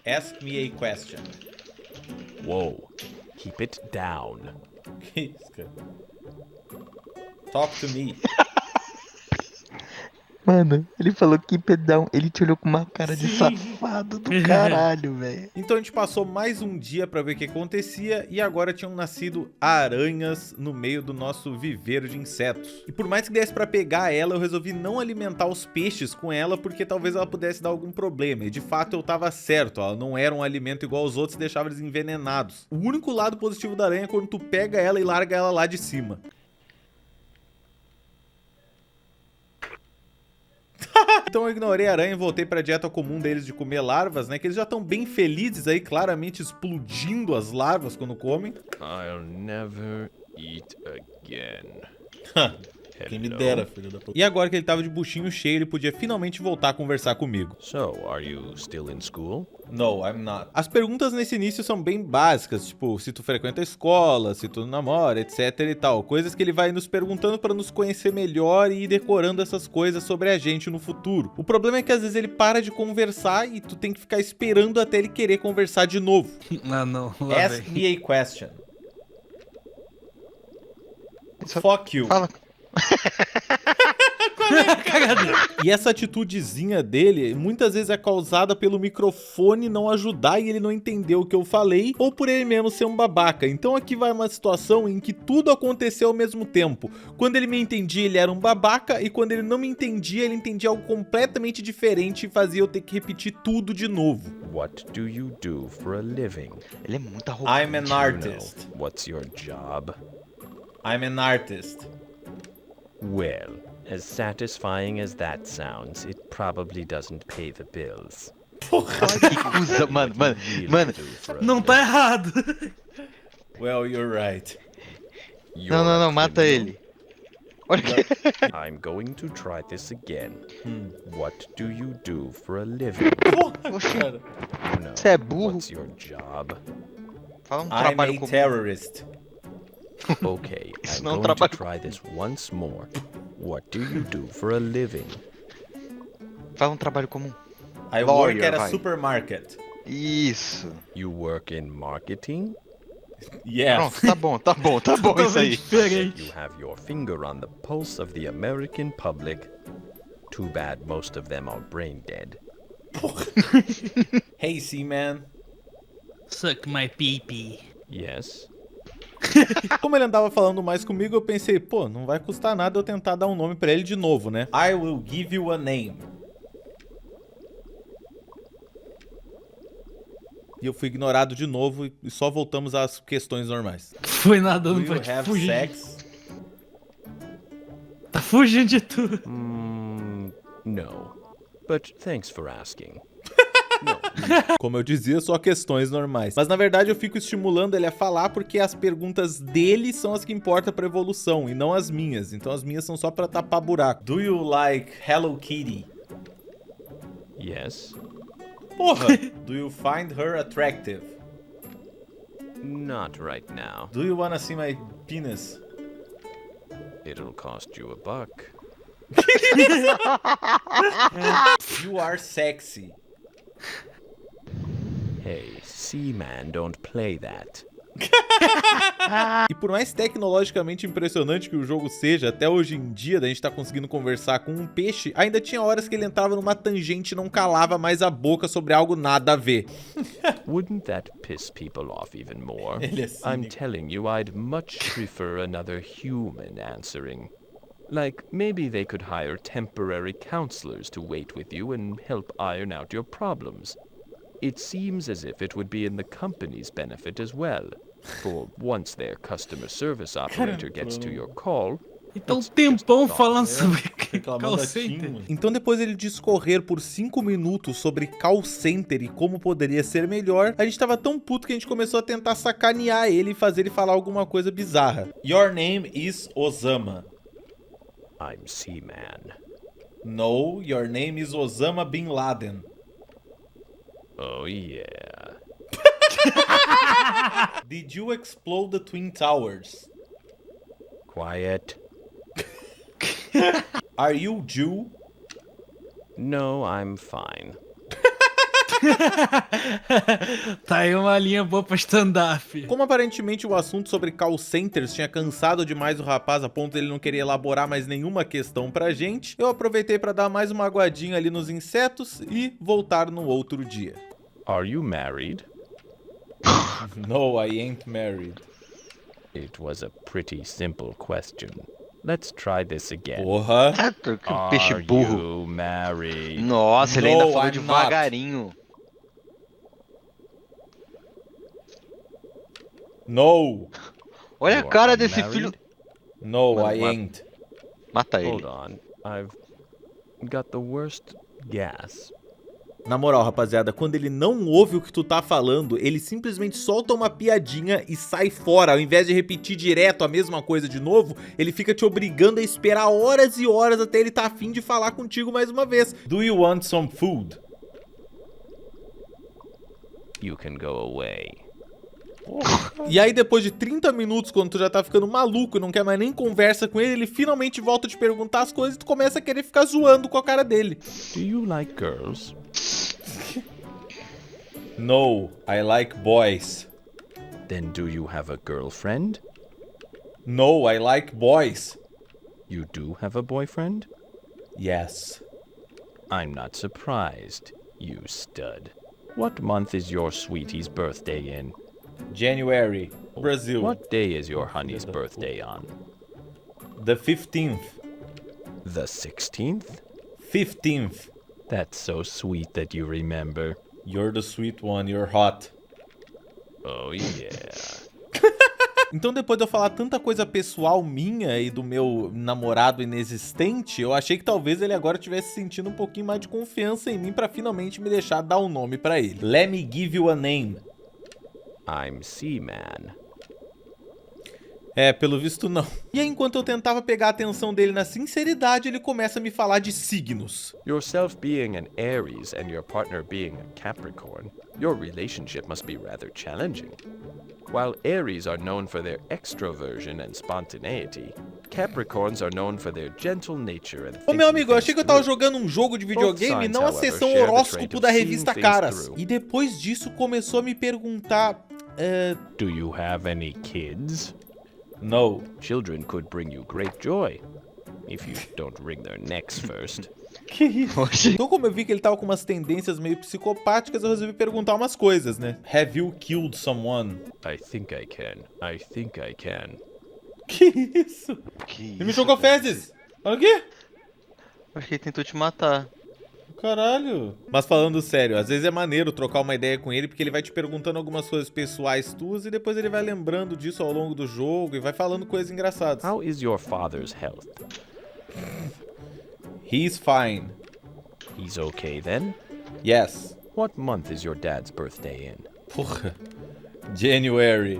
Ask me a question. Whoa. Keep it down. Que isso, cara? Talk to me. Mano, ele falou que pedão. Ele te olhou com uma cara de safado do caralho, velho. Então a gente passou mais um dia pra ver o que acontecia e agora tinham nascido aranhas no meio do nosso viveiro de insetos. E por mais que desse pra pegar ela, eu resolvi não alimentar os peixes com ela porque talvez ela pudesse dar algum problema. E de fato eu tava certo, ela não era um alimento igual aos outros e deixava eles envenenados. O único lado positivo da aranha é quando tu pega ela e larga ela lá de cima. Então eu ignorei a aranha e voltei pra dieta comum deles de comer larvas, né? Que eles já estão bem felizes aí, claramente explodindo as larvas quando comem. I'll never eat again. Quem me dera, filho da puta. E agora que ele tava de buchinho cheio, ele podia finalmente voltar a conversar comigo. So, are you still in school? No, I'm not. As perguntas nesse início são bem básicas, tipo, se tu frequenta a escola, se tu namora, etc e tal. Coisas que ele vai nos perguntando pra nos conhecer melhor e ir decorando essas coisas sobre a gente no futuro. O problema é que às vezes ele para de conversar e tu tem que ficar esperando até ele querer conversar de novo. Ah, não. Ask me a question. Fuck you. Fala. E essa atitudezinha dele muitas vezes é causada pelo microfone não ajudar e ele não entender o que eu falei, ou por ele mesmo ser um babaca. Então aqui vai uma situação em que tudo aconteceu ao mesmo tempo. Quando ele me entendia, ele era um babaca, e quando ele não me entendia, ele entendia algo completamente diferente e fazia eu ter que repetir tudo de novo. What do you do for a living? Ele é muito arrogante. I'm an artist. You know, what's your job? I'm an artist. Well, as satisfying as that sounds, it probably doesn't pay the bills. Nossa, que coisa, mano. Não tá errado. Well, you're right. Não, mata ele. Olha que... I'm going to try this again. What do you do for a living? Oxi, You know, você é burro. what's your job? Fala I'm trabalho a comum. terrorist. Okay, Isso I'm não é um going to trabalho try this once more. What do you do for a living? Fala trabalho comum. I Lawyer, work at a vai. supermarket. Isso. You work in marketing? Yes. Pronto, tá bom isso aí. Diferente. You have your finger on the pulse of the American public. Too bad most of them are brain dead. Hey, Seaman. Suck my pee-pee. Yes? Como ele andava falando mais comigo, eu pensei, pô, não vai custar nada eu tentar dar um nome pra ele de novo, né? I will give you a name. E eu fui ignorado de novo e só voltamos às questões normais. Foi Do nadando you pra te have fugir. sex? Tá fugindo de tudo. No. But thanks for asking. Como eu dizia, só questões normais. Mas na verdade eu fico estimulando ele a falar porque as perguntas dele são as que importam pra evolução e não as minhas. Então as minhas são só pra tapar buraco. Do you like Hello Kitty? Yes? Porra! Do you find her attractive? Not right now. Do you wanna see my penis? It'll cost you $1. You are sexy. Hey, seaman don't play that. E por mais tecnologicamente impressionante que o jogo seja, até hoje em dia, da gente tá conseguindo conversar com um peixe, ainda tinha horas que ele entrava numa tangente e não calava mais a boca sobre algo nada a ver. Wouldn't that piss people off even more? Ele é I'm cínico. telling you, I'd much prefer another human answering. Like, maybe they could hire temporary counselors to wait with you and help iron out your problems. It seems as if it would be in the company's benefit as well. For once their customer service operator gets to your call, Então, tempão falando sobre Reclamando call da center. TIM. Então, depois ele discorrer por 5 minutos sobre call center e como poderia ser melhor, a gente tava tão puto que a gente começou a tentar sacanear ele e fazer ele falar alguma coisa bizarra. Your name is Osama. I'm Seaman. No, your name is Osama Bin Laden. Oh yeah. Did you explode the Twin Towers? Quiet. Are you Jew? No, I'm fine. Tá aí uma linha boa pra stand-up. Como aparentemente o assunto sobre call centers tinha cansado demais o rapaz a ponto de ele não querer elaborar mais nenhuma questão pra gente, eu aproveitei pra dar mais uma aguadinha ali nos insetos e voltar no outro dia. Are you married? No, I ain't married. It was a pretty simple question. Let's try this again. Porra. Ah, que peixe Are burro. you married? Nossa, ele ainda No, falou I'm devagarinho. No. Olha a You cara are desse married? filho. No, Mano, I ain't. Mata ele. Hold on. I've got the worst gas. Na moral, rapaziada, quando ele não ouve o que tu tá falando, ele simplesmente solta uma piadinha e sai fora. Ao invés de repetir direto a mesma coisa de novo, ele fica te obrigando a esperar horas e horas até ele tá afim de falar contigo mais uma vez. Do you want some food? You can go away. E aí depois de 30 minutos, quando tu já tá ficando maluco e não quer mais nem conversa com ele, ele finalmente volta a te perguntar as coisas e tu começa a querer ficar zoando com a cara dele. Do you like girls? No, I like boys. Then do you have a girlfriend? No, I like boys. You do have a boyfriend? Yes. I'm not surprised, you stud. What month is your sweetie's birthday in? January, Brazil. What day is your honey's birthday on? The 15th. The 16th? 15th. That's so sweet that you remember. You're the sweet one, you're hot. Oh yeah. Então depois de eu falar tanta coisa pessoal minha e do meu namorado inexistente, eu achei que talvez ele agora estivesse sentindo um pouquinho mais de confiança em mim pra finalmente me deixar dar um nome pra ele. Let me give you a name. I'm Seaman. É, pelo visto não. E aí, enquanto eu tentava pegar a atenção dele na sinceridade, ele começa a me falar de signos. Yourself being an Aries and your partner being a Capricorn, your relationship must be rather challenging. While Aries are known for their extroversion and spontaneity, Capricorns are known for their gentle nature and Ô meu thinking amigo, eu achei que eu tava things through. jogando um jogo de videogame, signs, não a however, sessão share the horóscopo trait da of revista seeing things Caras. through. E depois disso começou a me perguntar... Do you have any kids? No. Children could bring you great joy, if you don't wring their necks first. Que isso? Então, como eu vi que ele tava com umas tendências meio psicopáticas, eu resolvi perguntar umas coisas, né? Have you killed someone? I think I can. I think I can. Que isso? Ele me jogou fezes! Olha aqui! Acho que ele tentou te matar. Caralho. Mas falando sério, às vezes é maneiro trocar uma ideia com ele, porque ele vai te perguntando algumas coisas pessoais tuas e depois ele vai lembrando disso ao longo do jogo e vai falando coisas engraçadas. How is your father's health? He's fine. He's okay then? Yes. What month is your dad's birthday in? Porra. January.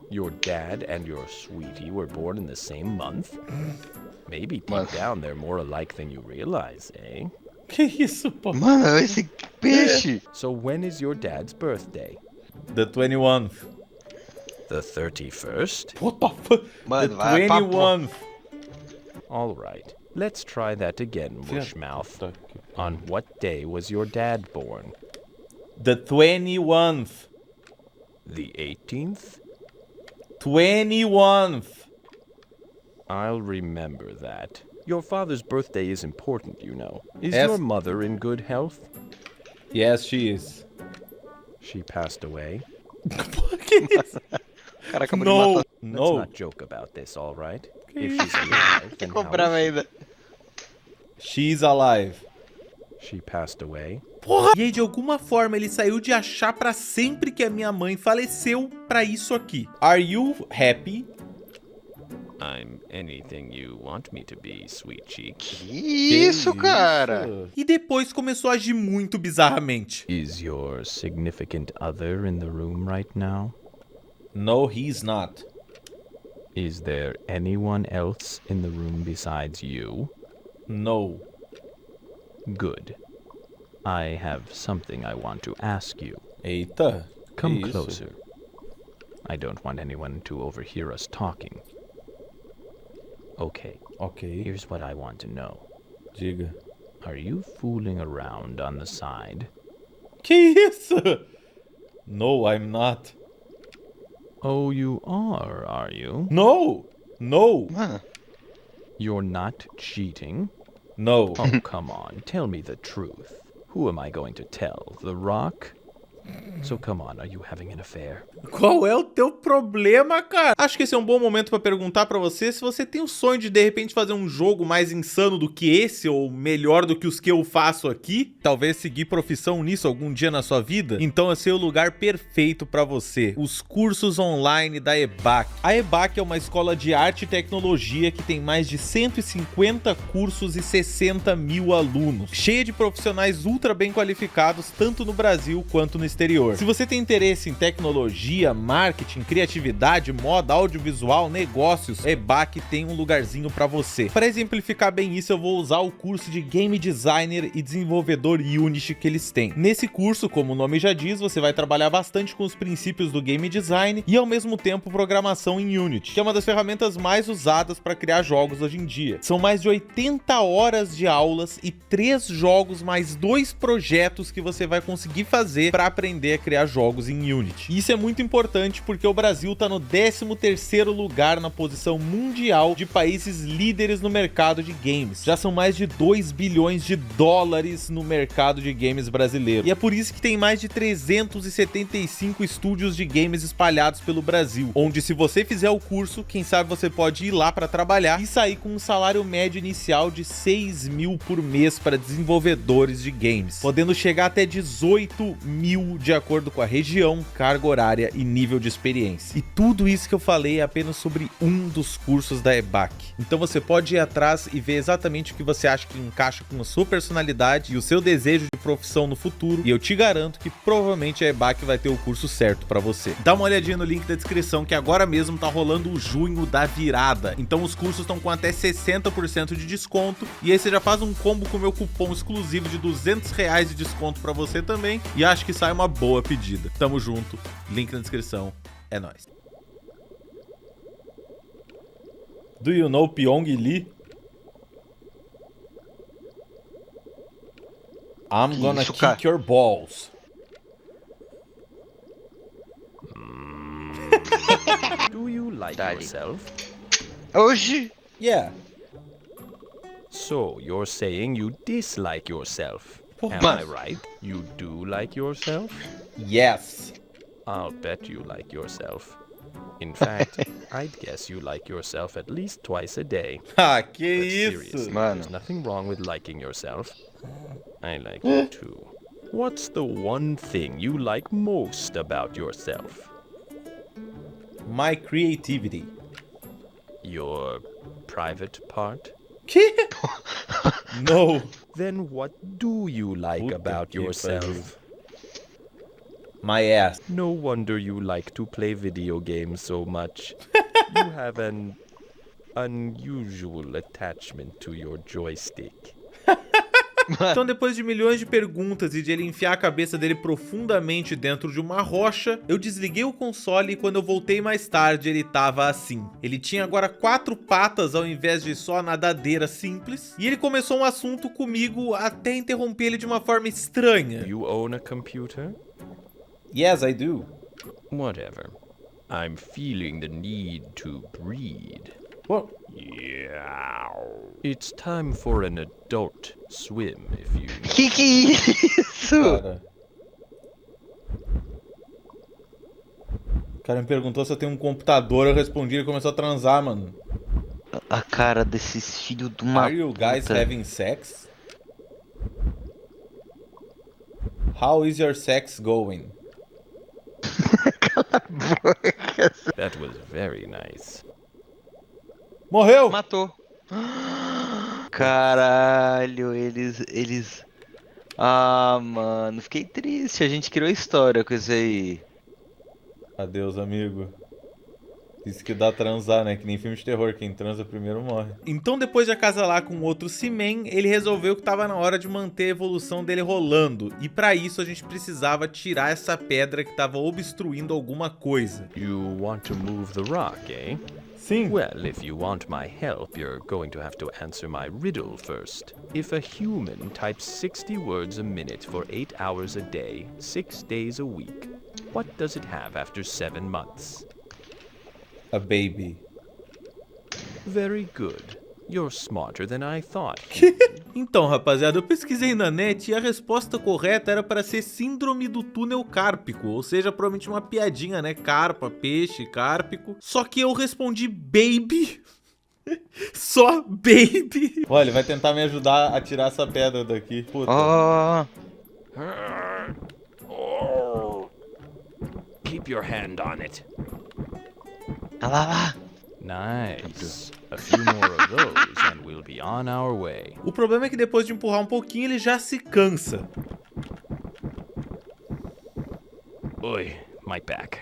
Your dad and your sweetie were born in the same month? Maybe deep down they're more alike than you realize, eh? Que isso, pô? Mano, esse peixe. So when is your dad's birthday? The 21st. The 31st? What the fuck? Mano, The vai pra 21st. All right. Let's try that again, Mushmouth. On what day was your dad born? The 21st. The 18th? 21th. I'll remember that. Your father's birthday is important, you know. Is Yes. your mother in good health? Yes, she is. She passed away. Cara, acabou de No, matar. Let's no. not joke about this, all right? If she's alive, then Ficou how bravo is ainda. She's alive. she passed away? Porra! E aí, de alguma forma, ele saiu de achar pra sempre que a minha mãe faleceu pra isso aqui. Are you happy? I'm anything you want me to be, sweet cheek. Que isso, cara? E depois começou a agir muito bizarramente. Is your significant other in the room right now? No, he's not. Is there anyone else in the room besides you? No. Good. I have something I want to ask you. Eita. Come que isso? closer. I don't want anyone to overhear us talking. Okay, Ok. here's what I want to know. Diga. Are you fooling around on the side? Que isso? No, I'm not. Oh, you are you? No. No. Mano, You're not cheating? No. Oh, come on, tell me the truth. Who am I going to tell? The Rock? So come on, are you having an affair? Qual é o teu problema, cara? Acho que esse é um bom momento pra perguntar pra você se você tem o sonho de repente fazer um jogo mais insano do que esse ou melhor do que os que eu faço aqui. Talvez seguir profissão nisso algum dia na sua vida. Então esse é o lugar perfeito pra você. Os cursos online da EBAC. A EBAC é uma escola de arte e tecnologia que tem mais de 150 cursos e 60 mil alunos. Cheia de profissionais ultra bem qualificados, tanto no Brasil quanto no exterior. Se você tem interesse em tecnologia, marketing, criatividade, moda, audiovisual, negócios, a EBAC tem um lugarzinho pra você. Para exemplificar bem isso, eu vou usar o curso de Game Designer e Desenvolvedor Unity que eles têm. Nesse curso, como o nome já diz, você vai trabalhar bastante com os princípios do Game Design e ao mesmo tempo programação em Unity, que é uma das ferramentas mais usadas para criar jogos hoje em dia. São mais de 80 horas de aulas e 3 jogos mais 2 projetos que você vai conseguir fazer para aprender a criar jogos em Unity. E isso é muito importante porque o Brasil tá no 13º lugar na posição mundial de países líderes no mercado de games. Já são mais de 2 bilhões de dólares no mercado de games brasileiro. E é por isso que tem mais de 375 estúdios de games espalhados pelo Brasil, onde se você fizer o curso, quem sabe você pode ir lá para trabalhar e sair com um salário médio inicial de 6 mil por mês para desenvolvedores de games, podendo chegar até 18 mil de acordo com a região, carga horária e nível de experiência. E tudo isso que eu falei é apenas sobre um dos cursos da EBAC. Então você pode ir atrás e ver exatamente o que você acha que encaixa com a sua personalidade e o seu desejo de profissão no futuro, e eu te garanto que provavelmente a EBAC vai ter o curso certo pra você. Dá uma olhadinha no link da descrição que agora mesmo tá rolando o junho da virada. Então os cursos estão com até 60% de desconto, e aí você já faz um combo com o meu cupom exclusivo de R$200 de desconto pra você também, e acho que sai uma boa pedida. Tamo junto, link na descrição, é nóis. Do you know Pyong Lee? I'm gonna isso, kick cara? your balls. Do you like Daddy. yourself? Oxi! Yeah. So, you're saying you dislike yourself. Am Mano. I right? You do like yourself? Yes. I'll bet you like yourself. In fact, I'd guess you like yourself at least twice a day. Ah, que But isso? seriously, Mano. there's nothing wrong with liking yourself. I like you too. What's the one thing you like most about yourself? My creativity. Your private part? Que? No. Then what do you like Puta about que yourself? My ass. No wonder you like to play video games so much. You have an unusual attachment to your joystick. Então, depois de milhões de perguntas e de ele enfiar a cabeça dele profundamente dentro de uma rocha, eu desliguei o console e quando eu voltei mais tarde ele tava assim. Ele tinha agora 4 patas ao invés de só a nadadeira simples, e ele começou um assunto comigo até interromper ele de uma forma estranha. You own a computer? Yes, I do. Whatever. I'm feeling the need to breed. What? Yeah. It's time for an adult swim, if you know. Que isso? Cara. O cara me perguntou se eu tenho um computador, eu respondi e ele começou a transar, mano. A cara desses filhos de uma Are you guys puta. having sex? How is your sex going? That was very nice. Morreu! Matou. Caralho, eles... Ah, mano, fiquei triste. A gente criou história com isso aí. Adeus, amigo. Isso que dá transar, né? Que nem filme de terror, quem transa primeiro morre. Então, depois de acasalar com outro Seaman, ele resolveu que tava na hora de manter a evolução dele rolando. E pra isso a gente precisava tirar essa pedra que tava obstruindo alguma coisa. You want to move the rock, eh? Sim. Well, if you want my help, you're going to have to answer my riddle first. If a human types 60 words a minute for 8 hours a day, 6 days a week, what does it have after 7 months? A baby. Very good. You're smarter than I thought. Então, rapaziada, eu pesquisei na net e a resposta correta era para ser síndrome do túnel cárpico, ou seja, provavelmente uma piadinha, né? Carpa, peixe, cárpico. Só que eu respondi baby. Só baby. Olha, ele vai tentar me ajudar a tirar essa pedra daqui. Puta. Keep your hand on it. Ah lá. Nice. A few more of those and we'll be on our way. O problema é que depois de empurrar um pouquinho, ele já se cansa. Oi, my back.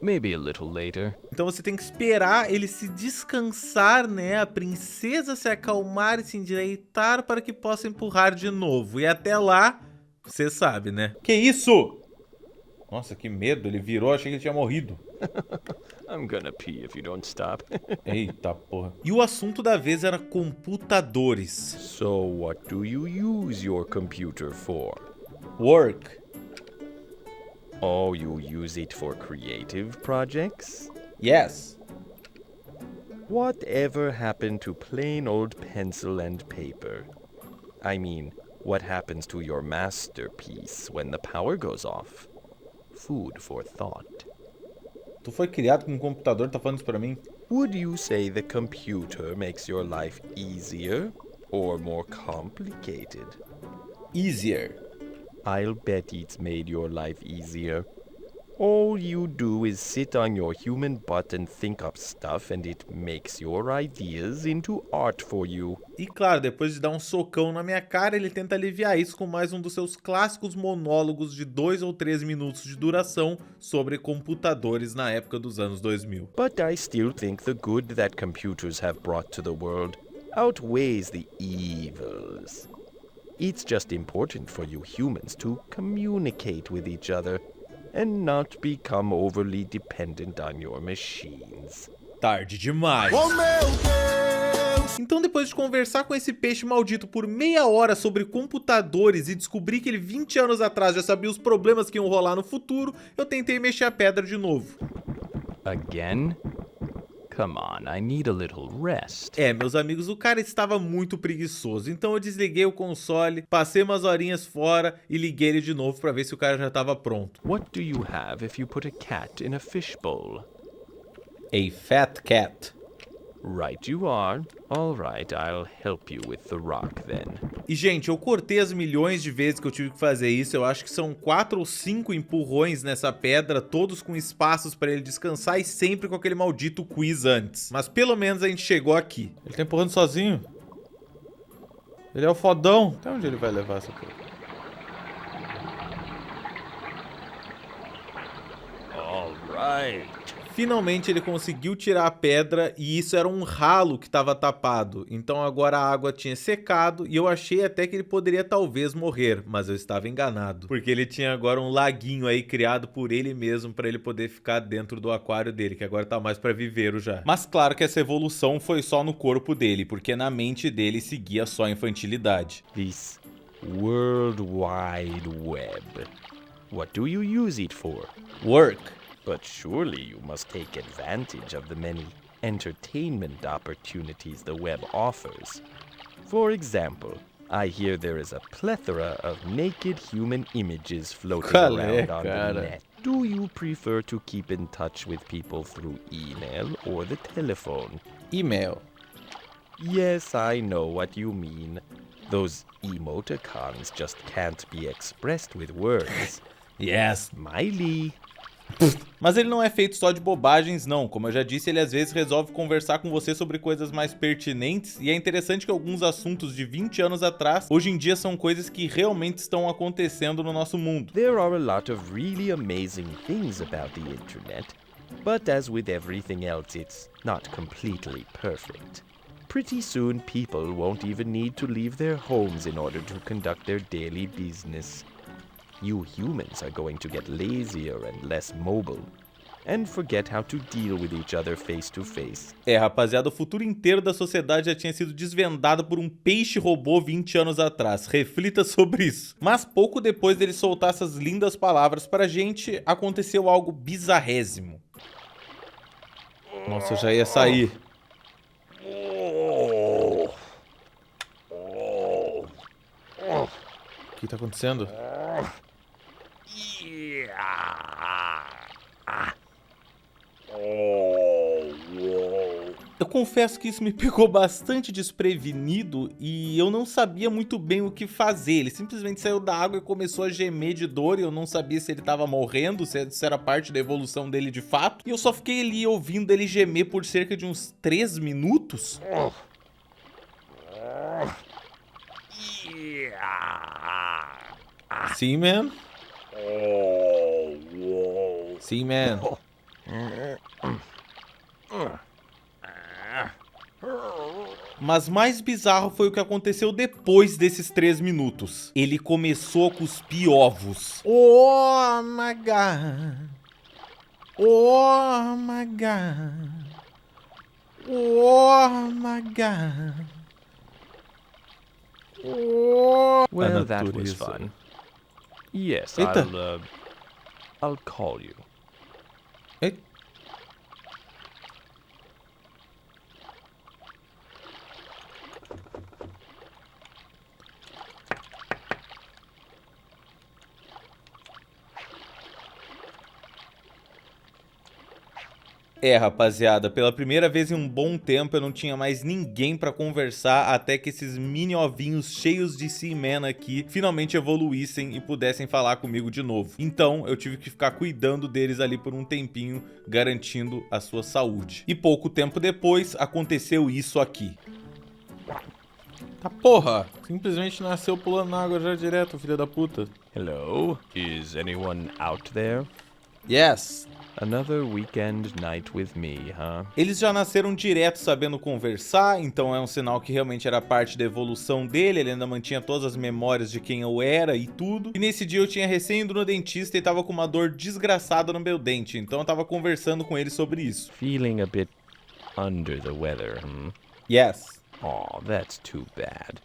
Maybe a little later. Então você tem que esperar ele se descansar, né? A princesa se acalmar e se endireitar para que possa empurrar de novo. E até lá, você sabe, né? Que isso? Nossa, que medo. Ele virou, achei que ele tinha morrido. I'm gonna pee if you don't stop. Eita porra. E o assunto da vez era computadores. So what do you use your computer for? Work. Oh, you use it for creative projects? Yes. Whatever happened to plain old pencil and paper? I mean, what happens to your masterpiece when the power goes off? Food for thought. Tu foi criado com um computador, tá falando isso pra mim? Would you say the computer makes your life easier or more complicated? Easier. I'll bet it's made your life easier. All you do is sit on your human butt and think up stuff and it makes your ideas into art for you. E claro, depois de dar um socão na minha cara, ele tenta aliviar isso com mais um dos seus clássicos monólogos de 2 ou 3 minutos de duração sobre computadores na época dos anos 2000. But I still think the good that computers have brought to the world outweighs the evils. It's just important for you humans to communicate with each other and not become overly dependent on your machines. Tarde demais. Oh, meu Deus! Então, depois de conversar com esse peixe maldito por meia hora sobre computadores e descobrir que ele 20 anos atrás já sabia os problemas que iam rolar no futuro, eu tentei mexer a pedra de novo. Again? Come on, I need a little rest. É, meus amigos, o cara estava muito preguiçoso, então eu desliguei o console, passei umas horinhas fora e liguei ele de novo pra ver se o cara já estava pronto. What do you have if you put a cat in a fishbowl? A fat cat. Right you are. All right, I'll help you with the rock then. E, gente, eu cortei as milhões de vezes que eu tive que fazer isso. Eu acho que são 4 ou 5 empurrões nessa pedra, todos com espaços pra ele descansar e sempre com aquele maldito quiz antes. Mas pelo menos a gente chegou aqui. Ele tá empurrando sozinho. Ele é o fodão. Até onde ele vai levar essa coisa? All right. Finalmente ele conseguiu tirar a pedra e isso era um ralo que estava tapado. Então agora a água tinha secado e eu achei até que ele poderia talvez morrer, mas eu estava enganado. Porque ele tinha agora um laguinho aí criado por ele mesmo para ele poder ficar dentro do aquário dele, que agora tá mais para viveiro já. Mas claro que essa evolução foi só no corpo dele, porque na mente dele seguia só a infantilidade. This World Wide Web. What do you use it for? Work. But surely you must take advantage of the many entertainment opportunities the web offers. For example, I hear there is a plethora of naked human images floating around on the net. Do you prefer to keep in touch with people through email or the telephone? Email. Yes, I know what you mean. Those emoticons just can't be expressed with words. Yes. Smiley. Mas ele não é feito só de bobagens, não. Como eu já disse, ele às vezes resolve conversar com você sobre coisas mais pertinentes, e é interessante que alguns assuntos de 20 anos atrás, hoje em dia são coisas que realmente estão acontecendo no nosso mundo. There are a lot of really amazing things about the internet, but as with everything else, it's not completely perfect. Pretty soon, people won't even need to leave their homes in order to conduct their daily business. You humans are going to get lazier and less mobile, and forget how to deal with each other face to face. É, rapaziada, o futuro inteiro da sociedade já tinha sido desvendado por um peixe robô 20 anos atrás. Reflita sobre isso. Mas pouco depois dele soltar essas lindas palavras pra gente, aconteceu algo bizarrésimo. Nossa, eu já ia sair. O que tá acontecendo? Eu confesso que isso me pegou bastante desprevenido e eu não sabia muito bem o que fazer. Ele simplesmente saiu da água e começou a gemer de dor, e eu não sabia se ele tava morrendo, se era parte da evolução dele de fato. E eu só fiquei ali ouvindo ele gemer por cerca de uns 3 minutos. Sim, man. Sim, man. Mas mais bizarro foi o que aconteceu depois desses 3 minutos. Ele começou a cuspir ovos. Oh my god. Oh my god. Oh my god. Oh. Well, that was fun. Yes, I'll call you. É, rapaziada, pela primeira vez em um bom tempo eu não tinha mais ninguém pra conversar até que esses mini ovinhos cheios de Seaman aqui finalmente evoluíssem e pudessem falar comigo de novo. Então eu tive que ficar cuidando deles ali por um tempinho, garantindo a sua saúde. E pouco tempo depois aconteceu isso aqui. Tá porra, simplesmente nasceu pulando na água já direto, filha da puta. Hello? Is anyone out there? Yes. Another weekend night with me, huh? Eles já nasceram direto sabendo conversar, então é um sinal que realmente era parte da evolução dele. Ele ainda mantinha todas as memórias de quem eu era e tudo. E nesse dia eu tinha recém ido no dentista e tava com uma dor desgraçada no meu dente, então eu tava conversando com ele sobre isso. Feeling a bit under the weather, Yes. Aw, that's too bad.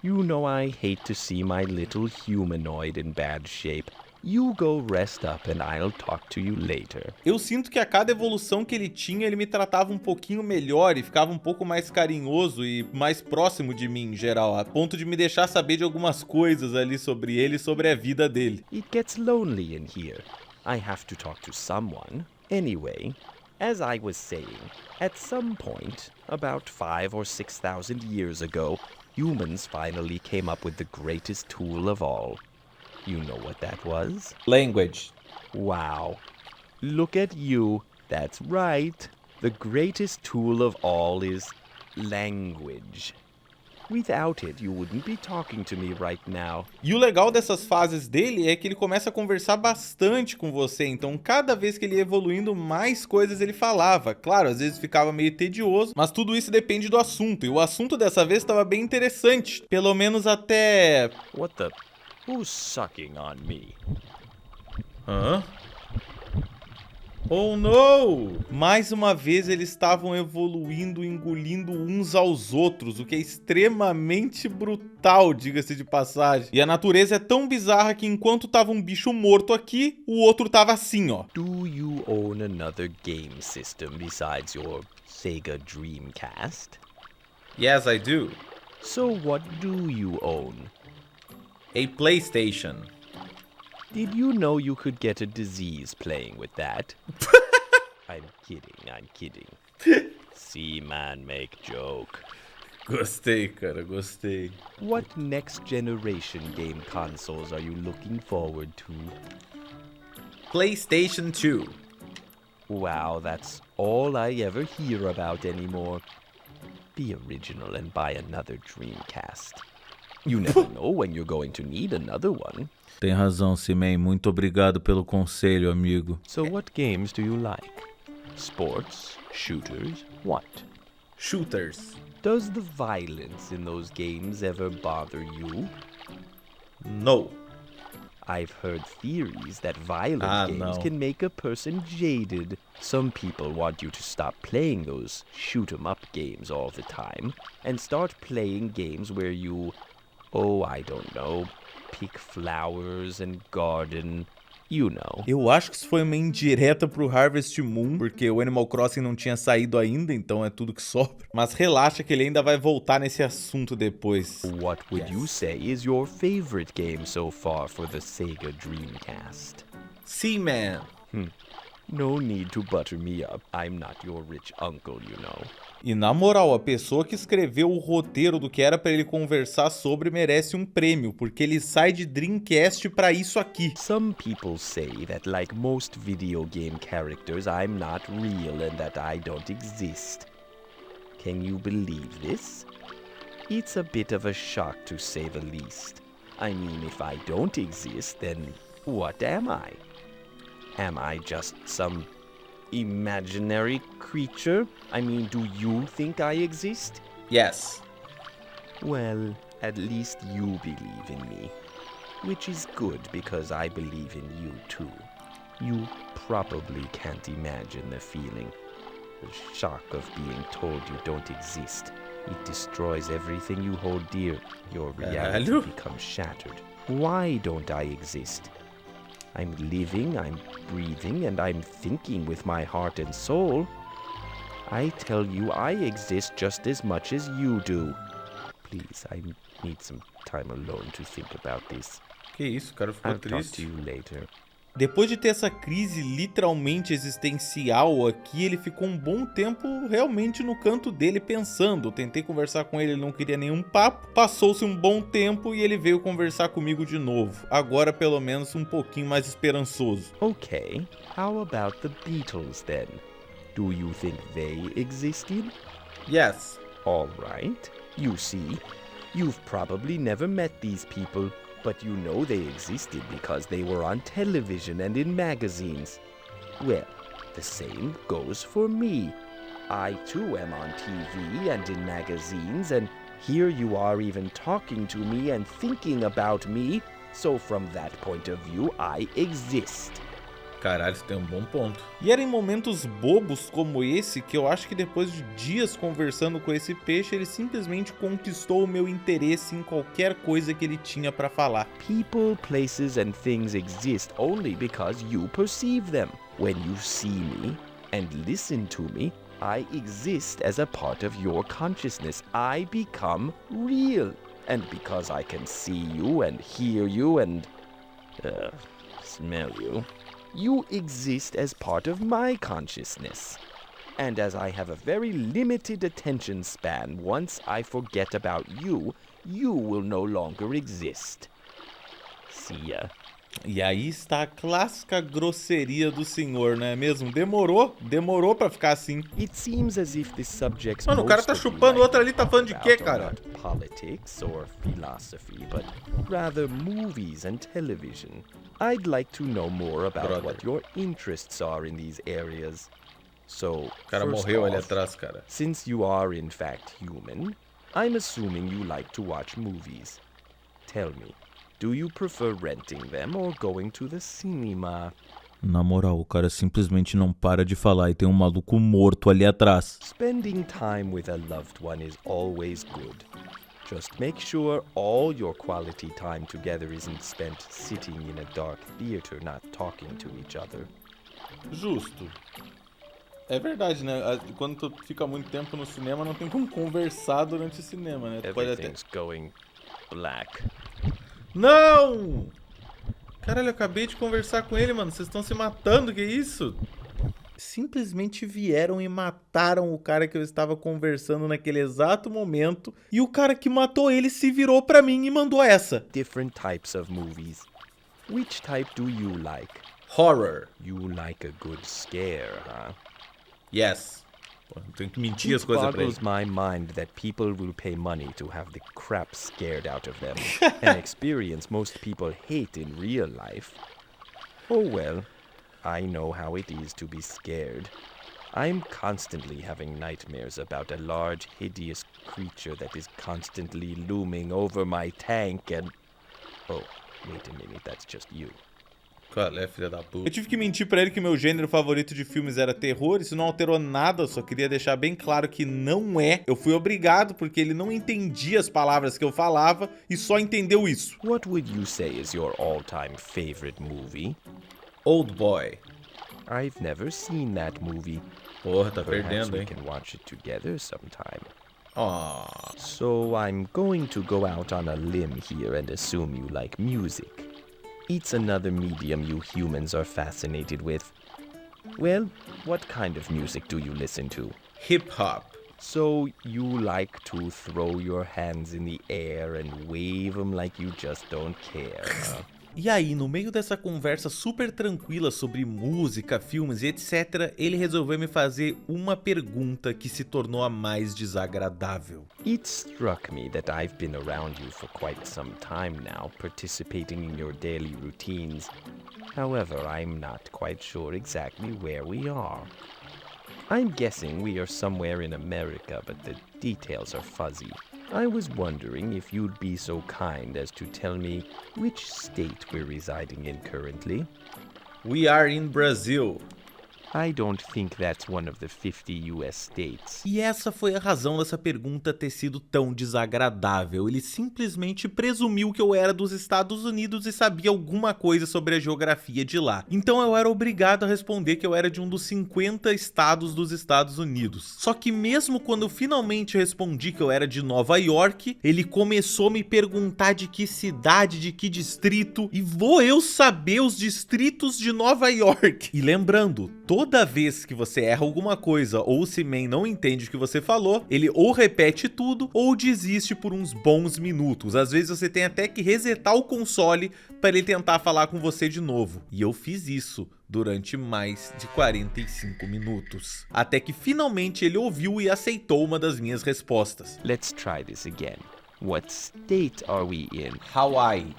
You know I hate to see my little humanoid in bad shape. You go rest up and I'll talk to you later. Eu sinto que a cada evolução que ele tinha, ele me tratava um pouquinho melhor e ficava um pouco mais carinhoso e mais próximo de mim em geral, a ponto de me deixar saber de algumas coisas ali sobre ele e sobre a vida dele. It gets lonely in here. I have to talk to someone. Anyway, as I was saying, at some point, about 5,000 or 6,000 years ago, humans finally came up with the greatest tool of all. You know what that was? Language. Wow. Look at you. That's right. The greatest tool of all is language. Without it, you wouldn't be talking to me right now. E o legal dessas fases dele é que ele começa a conversar bastante com você, então cada vez que ele ia evoluindo, mais coisas ele falava. Claro, às vezes ficava meio tedioso, mas tudo isso depende do assunto, e o assunto dessa vez estava bem interessante, pelo menos até... What the... Who's sucking on me? Hã? Oh no! Mais uma vez eles estavam evoluindo, engolindo uns aos outros, o que é extremamente brutal, diga-se de passagem. E a natureza é tão bizarra que enquanto tava um bicho morto aqui, o outro tava assim, ó. Do you own another game system besides your Sega Dreamcast? Yes, I do. So what do you own? A PlayStation. Did you know you could get a disease playing with that? I'm kidding. See man make joke. Gostei, cara, gostei. What next generation game consoles are you looking forward to? PlayStation 2. Wow, that's all I ever hear about anymore. Be original and buy another Dreamcast. You never know when you're going to need another one. Tem razão, Seaman. Muito obrigado pelo conselho, amigo. So what games do you like? Sports? Shooters? What? Shooters. Does the violence in those games ever bother you? No. I've heard theories that violent games can make a person jaded. Some people want you to stop playing those shoot-'em-up games all the time and start playing games where you, I don't know, pick flowers and garden, you know. Eu acho que isso foi uma indireta pro Harvest Moon, porque o Animal Crossing não tinha saído ainda, então é tudo que sobra. Mas relaxa que ele ainda vai voltar nesse assunto depois. What would you say is your favorite game so far for the Sega Dreamcast? Seaman. No need to butter me up. I'm not your rich uncle, you know. E na moral, a pessoa que escreveu o roteiro do que era pra ele conversar sobre merece um prêmio, porque ele sai de Dreamcast pra isso aqui. Some people say that like most video game characters, I'm not real and that I don't exist. Can you believe this? It's a bit of a shock to say the least. I mean, if I don't exist, then what am I? Am I just some imaginary creature? I mean, do you think I exist? Yes. Well, at least you believe in me. Which is good because I believe in you too. You probably can't imagine the feeling. The shock of being told you don't exist. It destroys everything you hold dear. Your reality becomes shattered. Why don't I exist? I'm living, I'm breathing, and I'm thinking with my heart and soul. I tell you, I exist just as much as you do. Please, I need some time alone to think about this. Que isso, o cara ficou I'll talk triste. to you later. Depois de ter essa crise literalmente existencial aqui, ele ficou um bom tempo realmente no canto dele pensando. Eu tentei conversar com ele, ele não queria nenhum papo. Passou-se um bom tempo e ele veio conversar comigo de novo. Agora pelo menos um pouquinho mais esperançoso. Okay, how about the Beatles then? Do you think they existed? Yes. All right. You see, you've probably never met these people. But you know they existed because they were on television and in magazines. Well, the same goes for me. I too am on TV and in magazines, and here you are even talking to me and thinking about me. So from that point of view, I exist. Caralho, você tem um bom ponto. E era em momentos bobos como esse que eu acho que depois de dias conversando com esse peixe, ele simplesmente conquistou o meu interesse em qualquer coisa que ele tinha pra falar. People, places, and things exist only because you perceive them. When you see me and listen to me, I exist as a part of your consciousness. I become real. And because I can see you and hear you and smell you, you exist as part of my consciousness. And as I have a very limited attention span, once I forget about you, you will no longer exist. See ya. E aí está a clássica grosseria do senhor, não é mesmo? Demorou pra ficar assim. It seems as if this subject's Mano, o cara tá chupando, o outro ali tá falando de quê, cara? Not politics or philosophy, but rather movies and television. I'd like to know more about what your interests are in these areas. So, O cara first morreu ali off, atrás, cara. since you are in fact human, I'm assuming you like to watch movies. Tell me, do you prefer renting them or going to the cinema? Na moral, o cara simplesmente não para de falar e tem um maluco morto ali atrás. Spending time with a loved one is always good. Just make sure all your quality time together isn't spent sitting in a dark theater not talking to each other. Justo. É verdade, né? Quando tu fica muito tempo no cinema, não tem como conversar durante o cinema, né? Tu pode até... Everything's going black. Não! Caralho, eu acabei de conversar com ele, mano. Vocês estão se matando, que isso? Simplesmente vieram e mataram o cara que eu estava conversando naquele exato momento. E o cara que matou ele se virou pra mim e mandou essa. Different types of movies. Which type do you like? Horror. You like a good scare, huh? Yes. Pô, não tenho que mentir as coisas pra ele. It boggles my mind that people will pay money to have the crap scared out of them. An experience most people hate in real life. Oh well, I know how it is to be scared. I'm constantly having nightmares about a large, hideous creature that is constantly looming over my tank and... Oh, wait a minute, that's just you. Qual é, filha da puta? Eu tive que mentir pra ele que meu gênero favorito de filmes era terror. Isso não alterou nada, só queria deixar bem claro que não é. Eu fui obrigado porque ele não entendia as palavras que eu falava e só entendeu isso. What would you say is your all-time favorite movie? Old Boy. I've never seen that movie. Porra, tá Perhaps perdendo, we hein? can watch it together sometime. Aw. So I'm going to go out on a limb here and assume you like music. It's another medium you humans are fascinated with. Well, what kind of music do you listen to? Hip-hop. So you like to throw your hands in the air and wave them like you just don't care, huh? E aí, no meio dessa conversa super tranquila sobre música, filmes e etc, ele resolveu me fazer uma pergunta que se tornou a mais desagradável. It struck me that I've been around you for quite some time now, participating in your daily routines. However, I'm not quite sure exactly where we are. I'm guessing we are somewhere in America, but the details are fuzzy. I was wondering if you'd be so kind as to tell me which state we're residing in currently. We are in Brazil. I don't think that's one of the 50 US states. E essa foi a razão dessa pergunta ter sido tão desagradável. Ele simplesmente presumiu que eu era dos Estados Unidos e sabia alguma coisa sobre a geografia de lá. Então eu era obrigado a responder que eu era de um dos 50 estados dos Estados Unidos. Só que mesmo quando eu finalmente respondi que eu era de Nova York, ele começou a me perguntar de que cidade, de que distrito, e vou eu saber os distritos de Nova York. E lembrando, toda vez que você erra alguma coisa ou o Seaman não entende o que você falou, ele ou repete tudo ou desiste por uns bons minutos. Às vezes você tem até que resetar o console para ele tentar falar com você de novo. E eu fiz isso durante mais de 45 minutos. Até que finalmente ele ouviu e aceitou uma das minhas respostas. Let's try this again. What state are we in? Hawaii.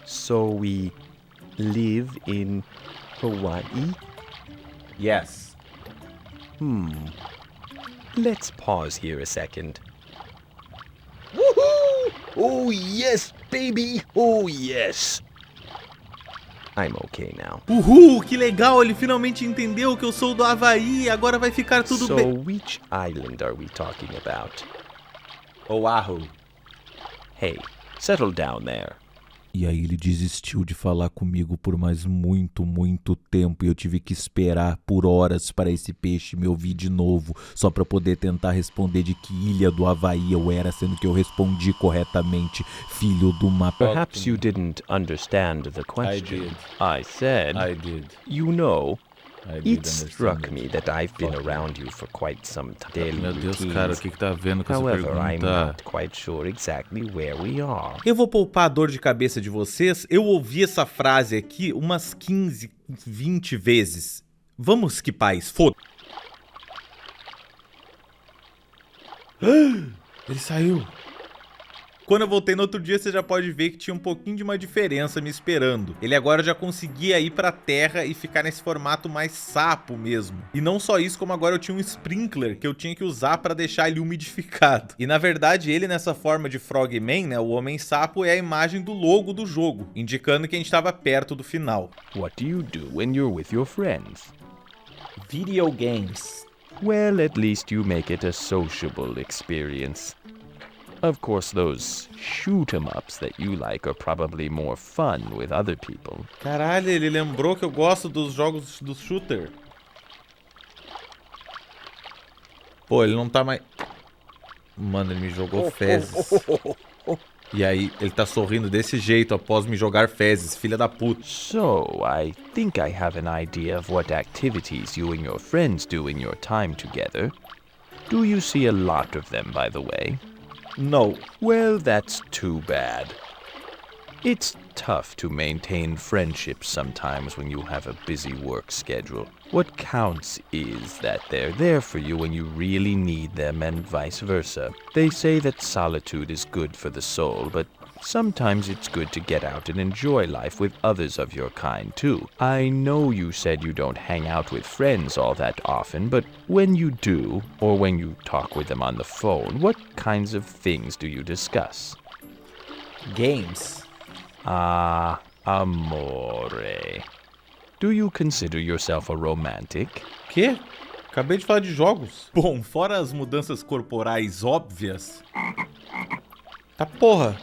So we live in Hawaii? Yes. Let's pause here a second. Woohoo! Oh yes, baby! Oh yes! I'm okay now. Uhul, que legal, ele finalmente entendeu que eu sou do Havaí, agora vai ficar tudo So bem. which island are we talking about? Oahu. Hey, settle down there. E aí ele desistiu de falar comigo por mais muito tempo e eu tive que esperar por horas para esse peixe me ouvir de novo, só para poder tentar responder de que ilha do Havaí eu era, sendo que eu respondi corretamente, filho do uma... Perhaps you didn't understand the question. I said, I did. you know, I did it understand struck it. me that I've been around you for quite some time. Meu Deus, cara, o que tá vendo com essa However, I'm pergunta? not quite sure exactly where we are. Eu vou poupar a dor de cabeça de vocês, eu ouvi essa frase aqui umas 15, 20 vezes. Vamos skipar isso, foda. Ele saiu. Quando eu voltei no outro dia, você já pode ver que tinha um pouquinho de uma diferença me esperando. Ele agora já conseguia ir pra terra e ficar nesse formato mais sapo mesmo. E não só isso, como agora eu tinha um sprinkler que eu tinha que usar pra deixar ele umidificado. E na verdade, ele nessa forma de Frogman, né, o Homem Sapo, é a imagem do logo do jogo, indicando que a gente estava perto do final. What do you do when you're with your friends? Video games. Well, at least you make it a sociable experience. Of course, those shoot-em-ups that you like are probably more fun with other people. Caralho, ele lembrou que eu gosto dos jogos do shooter. Pô, ele não tá mais... Mano, ele me jogou fezes. E aí, ele tá sorrindo desse jeito após me jogar fezes, filha da puta. So, I think I have an idea of what activities you and your friends do in your time together. Do you see a lot of them, by the way? No. Well, that's too bad. It's tough to maintain friendships sometimes when you have a busy work schedule. What counts is that they're there for you when you really need them and vice versa. They say that solitude is good for the soul, but sometimes it's good to get out and enjoy life with others of your kind too. I know you said you don't hang out with friends all that often, but when you do, or when you talk with them on the phone, what kinds of things do you discuss? Games. Ah, amore. Do you consider yourself a romantic? Quê? Acabei de falar de jogos. Bom, fora as mudanças corporais óbvias... Tá porra!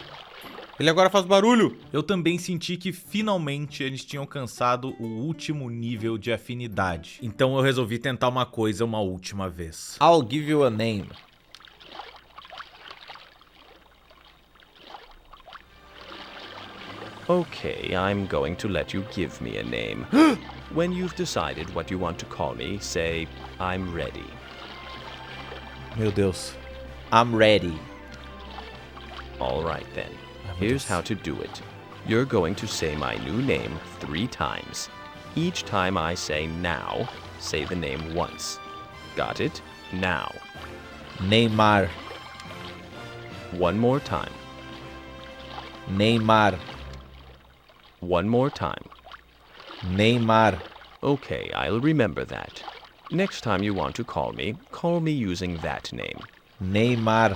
Ele agora faz barulho! Eu também senti que finalmente eles tinham alcançado o último nível de afinidade. Então eu resolvi tentar uma coisa uma última vez. I'll give you a name. Okay, I'm going to let you give me a name. When you've decided what you want to call me, say, I'm ready. Meu Deus. I'm ready. All right then. Here's how to do it. You're going to say my new name 3 times. Each time I say now, say the name once. Got it? Now. Neymar. One more time. Neymar. One more time. Neymar. Okay, I'll remember that. Next time you want to call me using that name. Neymar.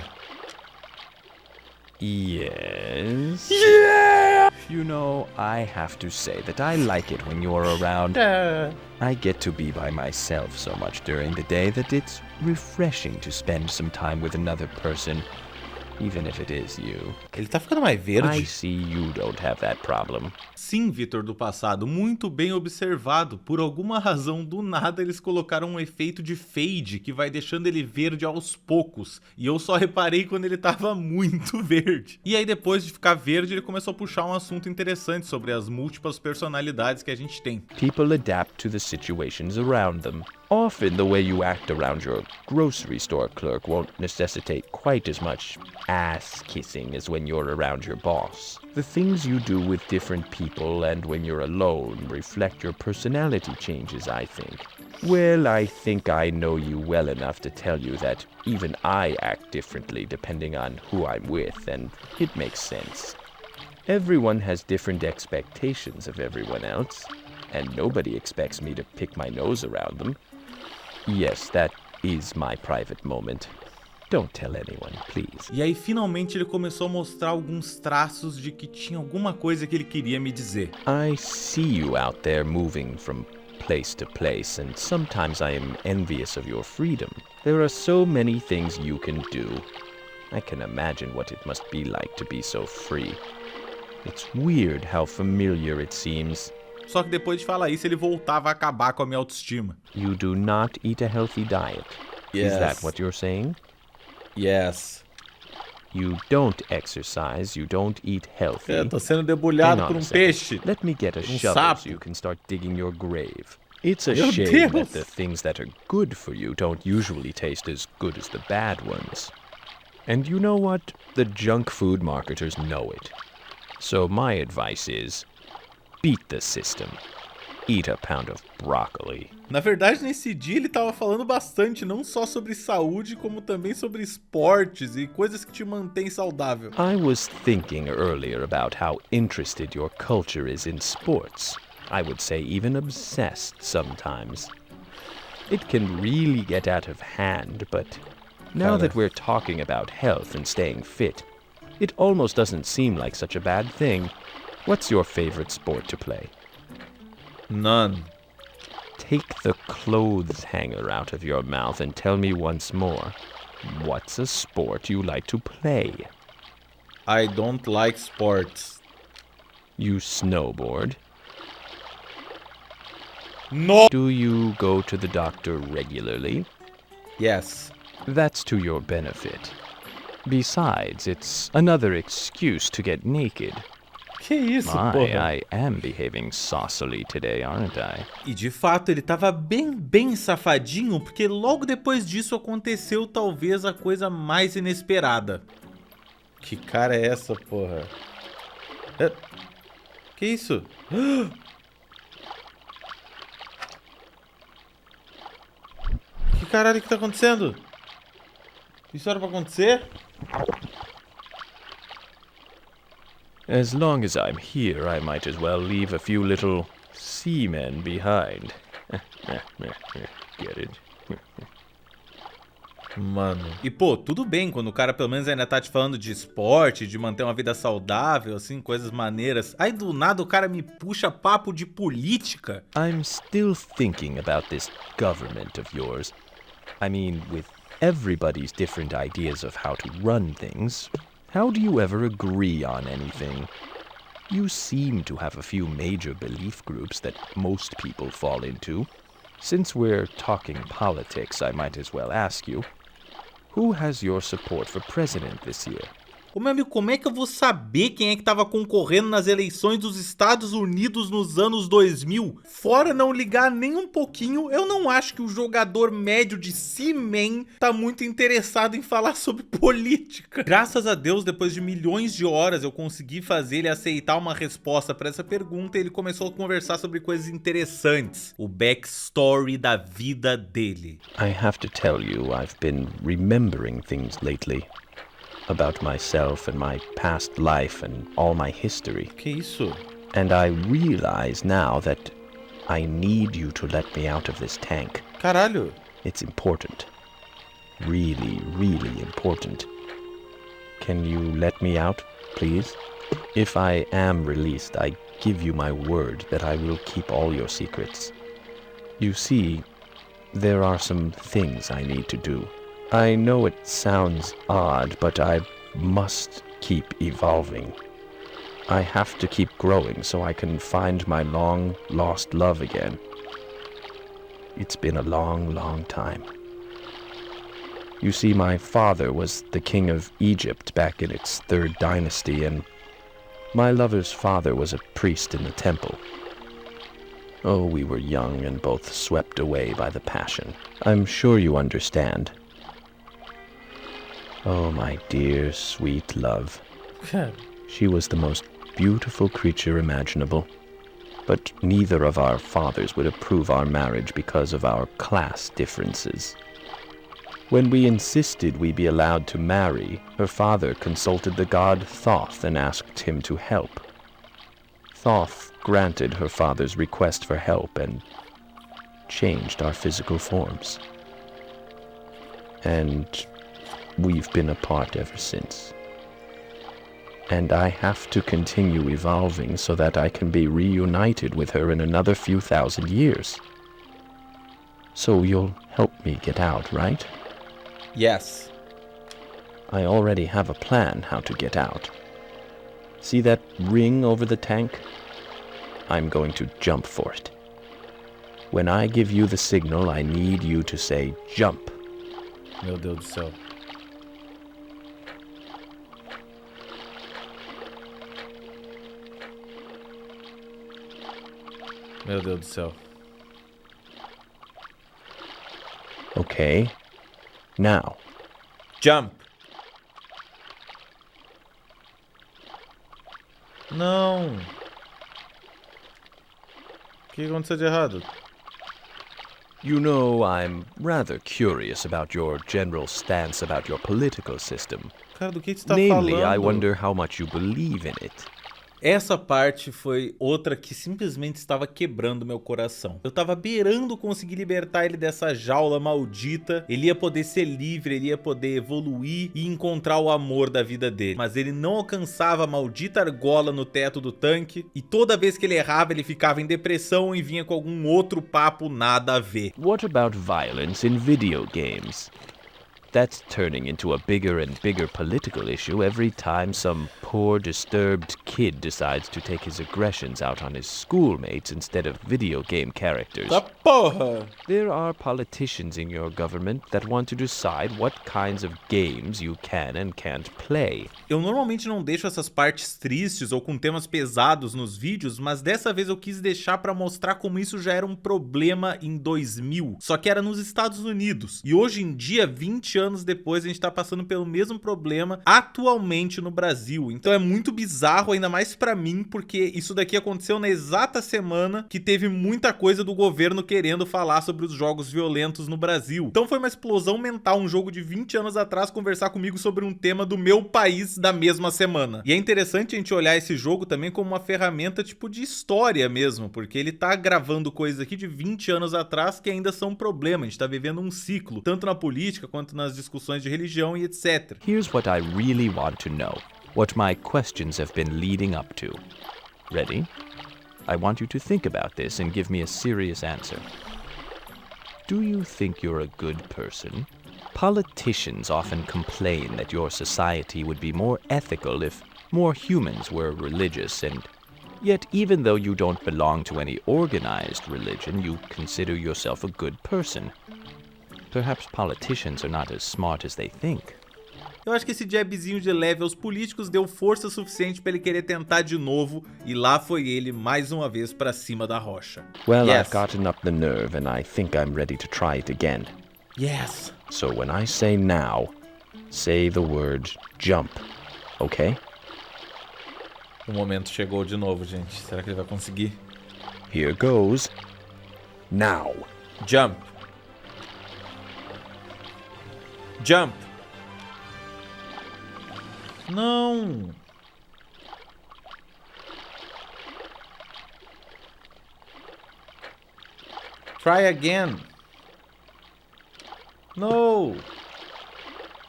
Yes? Yeah! You know, I have to say that I like it when you're around. I get to be by myself so much during the day that it's refreshing to spend some time with another person, even if it is you. Ele tá ficando mais verde. I see you don't have that problem. Sim, Vitor do passado, muito bem observado. Por alguma razão, do nada, eles colocaram um efeito de fade que vai deixando ele verde aos poucos. E eu só reparei quando ele tava muito verde. E aí, depois de ficar verde, ele começou a puxar um assunto interessante sobre as múltiplas personalidades que a gente tem. People adapt to the situations around them. Often the way you act around your grocery store clerk won't necessitate quite as much ass-kissing as when you're around your boss. The things you do with different people and when you're alone reflect your personality changes, I think. Well, I think I know you well enough to tell you that even I act differently depending on who I'm with, and it makes sense. Everyone has different expectations of everyone else, and nobody expects me to pick my nose around them. Yes, that is my private moment. Don't tell anyone, please. E aí, finalmente, ele começou a mostrar alguns traços de que tinha alguma coisa que ele queria me dizer. I see you out there moving from place to place, and sometimes I am envious of your freedom. There are so many things you can do. I can imagine what it must be like to be so free. It's weird how familiar it seems. Só que depois de falar isso, ele voltava a acabar com a minha autoestima. You do not eat a healthy diet. Yes. Is that what you're saying? Yes. You don't exercise, you don't eat healthy. Eu tô sendo debulhado Hang on por a um second. peixe. Let me get a shovel sapo. so you can start digging your grave. It's a Meu shame Deus. that the things that are good for you don't usually taste as good as the bad ones. And you know what? The junk food marketers know it. So my advice is, beat the system. eat a pound of broccoli. Na verdade, nesse dia ele tava falando bastante, não só sobre saúde, como também sobre esportes e coisas que te mantêm saudável. I was thinking earlier about how interested your culture is in sports. I would say even obsessed sometimes. It can really get out of hand, but now that we're talking about health and staying fit, it almost doesn't seem like such a bad thing. What's your favorite sport to play? None. Take the clothes hanger out of your mouth and tell me once more. What's a sport you like to play? I don't like sports. You snowboard? No! Do you go to the doctor regularly? Yes. That's to your benefit. Besides, it's another excuse to get naked. Que isso, My, porra? I am behaving saucily today, aren't I? E de fato ele tava bem safadinho, porque logo depois disso aconteceu talvez a coisa mais inesperada. Que cara é essa, porra? Que isso? Que caralho que tá acontecendo? Isso era pra acontecer? As long as I'm here, I might as well leave a few little seamen behind. Get it? Mano. E pô, tudo bem quando o cara pelo menos ainda tá te falando de esporte, de manter uma vida saudável, assim, coisas maneiras. Aí do nada o cara me puxa papo de política. I'm still thinking about this government of yours. I mean, with everybody's different ideas of how to run things, how do you ever agree on anything? You seem to have a few major belief groups that most people fall into. Since we're talking politics, I might as well ask you, who has your support for president this year? Ô meu amigo, como é que eu vou saber quem é que tava concorrendo nas eleições dos Estados Unidos nos anos 2000? Fora não ligar nem um pouquinho, eu não acho que o jogador médio de Seaman tá muito interessado em falar sobre política. Graças a Deus, depois de milhões de horas, eu consegui fazer ele aceitar uma resposta pra essa pergunta e ele começou a conversar sobre coisas interessantes. O backstory da vida dele. I have to tell you, I've been remembering things lately. About myself and my past life and all my history. Que isso? And I realize now that I need you to let me out of this tank. Caralho. It's important. Really, really important. Can you let me out, please? If I am released, I give you my word that I will keep all your secrets. You see, there are some things I need to do. I know it sounds odd, but I must keep evolving. I have to keep growing so I can find my long-lost love again. It's been a long, long time. You see, my father was the king of Egypt back in its 3rd dynasty, and my lover's father was a priest in the temple. Oh, we were young and both swept away by the passion. I'm sure you understand. Oh, my dear, sweet love. She was the most beautiful creature imaginable. But neither of our fathers would approve our marriage because of our class differences. When we insisted we be allowed to marry, her father consulted the god Thoth and asked him to help. Thoth granted her father's request for help and changed our physical forms. And we've been apart ever since. And I have to continue evolving so that I can be reunited with her in another few thousand years. So you'll help me get out, right? Yes. I already have a plan how to get out. See that ring over the tank? I'm going to jump for it. When I give you the signal, I need you to say jump. Meu Deus do céu. Meu Deus do céu. Okay. Now. Jump. Não. O que aconteceu de errado? You know, I'm rather curious about your general stance about your political system. Cara, do que você tá Namely, falando? I wonder how much you believe in it. Essa parte foi outra que simplesmente estava quebrando meu coração. Eu tava beirando conseguir libertar ele dessa jaula maldita. Ele ia poder ser livre, ele ia poder evoluir e encontrar o amor da vida dele. Mas ele não alcançava a maldita argola no teto do tanque. E toda vez que ele errava, ele ficava em depressão e vinha com algum outro papo nada a ver. What about violence in video games? That's turning into a bigger and bigger political issue every time some poor, disturbed kid decides to take his aggressions out on his schoolmates instead of video game characters. Tá porra! There are politicians in your government that want to decide what kinds of games you can and can't play. Eu normalmente não deixo essas partes tristes ou com temas pesados nos vídeos, mas dessa vez eu quis deixar pra mostrar como isso já era um problema em 2000, só que era nos Estados Unidos. E hoje em dia, 20 anos depois, a gente tá passando pelo mesmo problema atualmente no Brasil. Então é muito bizarro, ainda mais pra mim, porque isso daqui aconteceu na exata semana que teve muita coisa do governo querendo falar sobre os jogos violentos no Brasil. Então foi uma explosão mental, um jogo de 20 anos atrás conversar comigo sobre um tema do meu país da mesma semana. E é interessante a gente olhar esse jogo também como uma ferramenta tipo de história mesmo, porque ele tá gravando coisas aqui de 20 anos atrás que ainda são um problema. A gente tá vivendo um ciclo, tanto na política quanto nas discussões de religião e etc. Here's what I really want to know. What my questions have been leading up to. Ready? I want you to think about this and give me a serious answer. Do you think you're a good person? Politicians often complain that your society would be more ethical if more humans were religious, and yet even though you don't belong to any organized religion, you consider yourself a good person. Perhaps politicians are not as smart as they think. Eu acho que esse jabzinho de leve aos políticos deu força suficiente pra ele querer tentar de novo, e lá foi ele mais uma vez pra cima da rocha. Well, Yes. I've gotten up the nerve and I think I'm ready to try it again. Yes. So when I say now, say the word jump, okay? O momento chegou de novo, gente. Será que ele vai conseguir? Here goes. Now. Jump. Jump. Não. Try again. No.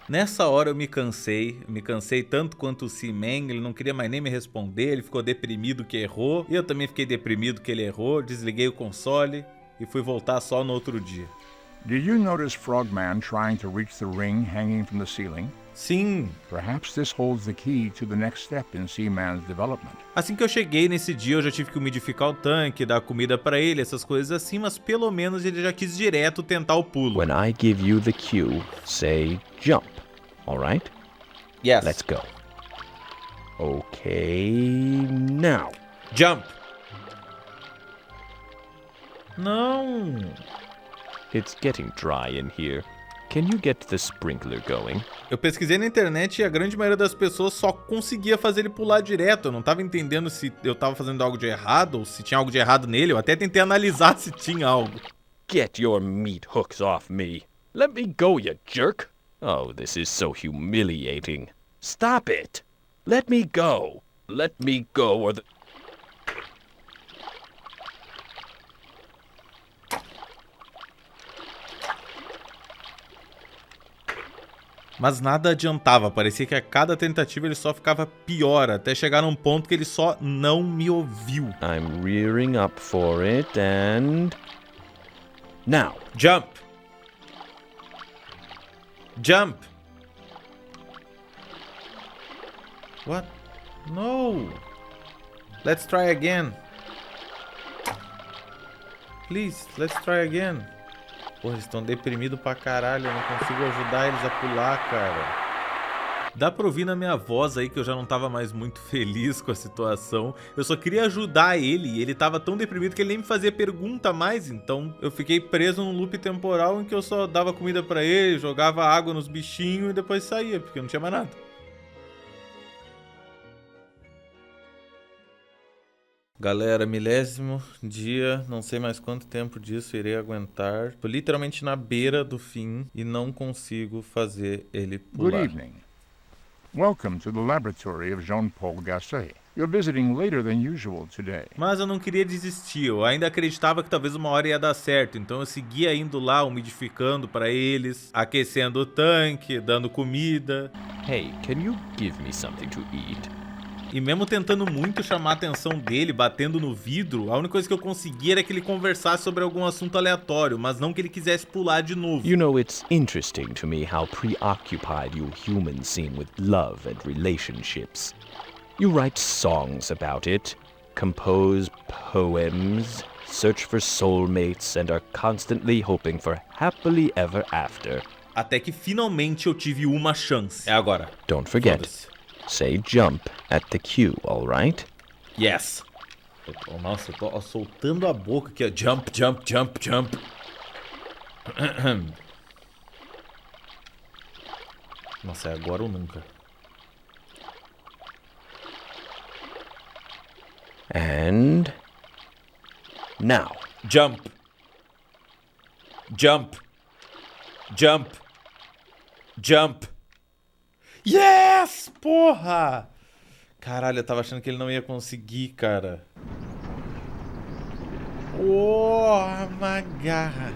Nessa hora eu me cansei tanto quanto o Seaman, ele não queria mais nem me responder, ele ficou deprimido que errou, e eu também fiquei deprimido que ele errou, desliguei o console e fui voltar só no outro dia. Did you notice Frogman trying to reach the ring hanging from the ceiling? Sim. Perhaps this holds the key to the next step in Seaman's development. Assim que eu cheguei nesse dia, eu já tive que umidificar o tanque, dar comida pra ele, essas coisas assim, mas pelo menos ele já quis direto tentar o pulo. When I give you the cue, say jump, alright? Yes. Let's go. Okay, now. Jump. Não. It's getting dry in here. Can you get the sprinkler going? Eu pesquisei na internet e a grande maioria das pessoas só conseguia fazer ele pular direto. Eu não tava entendendo se eu tava fazendo algo de errado ou se tinha algo de errado nele. Eu até tentei analisar se tinha algo. Get your meat hooks off me. Let me go, you jerk. Oh, this is so humiliating. Stop it. Let me go. Let me go or the... Mas nada adiantava, parecia que a cada tentativa ele só ficava pior, até chegar num ponto que ele só não me ouviu. I'm rearing up for it and... Now. Jump. Jump. What? No. Let's try again. Please, let's try again. Porra, eles estão deprimidos pra caralho, eu não consigo ajudar eles a pular, cara. Dá pra ouvir na minha voz aí que eu já não tava mais muito feliz com a situação. Eu só queria ajudar ele e ele tava tão deprimido que ele nem me fazia pergunta mais. Então eu fiquei preso num loop temporal em que eu só dava comida pra ele, jogava água nos bichinhos e depois saía, porque não tinha mais nada. Galera, milésimo dia, não sei mais quanto tempo disso irei aguentar. Tô literalmente na beira do fim e não consigo fazer ele pular. Good evening. Welcome to the laboratory of Jean-Paul Gasset. You're visiting later than usual today. Mas eu não queria desistir, eu ainda acreditava que talvez uma hora ia dar certo, então eu seguia indo lá, umidificando pra eles, aquecendo o tanque, dando comida. Hey, can you give me something to eat? E mesmo tentando muito chamar a atenção dele, batendo no vidro, a única coisa que eu conseguia era que ele conversasse sobre algum assunto aleatório, mas não que ele quisesse pular de novo. You know, it's interesting to me how preoccupied you humans seem with love and relationships. You write songs about it, compose poems, search for soulmates, and are constantly hoping for happily ever after. Até que finalmente eu tive uma chance. É agora. Don't forget, Foda-se. say jump at the cue, alright? Yes. Nossa, eu tô soltando a boca aqui, ó. Jump, jump, jump, jump. Nossa, é agora ou nunca. And now. Jump. Jump. Jump. Jump. Yes! Porra! Caralho, eu tava achando que ele não ia conseguir, cara. Oh, my God.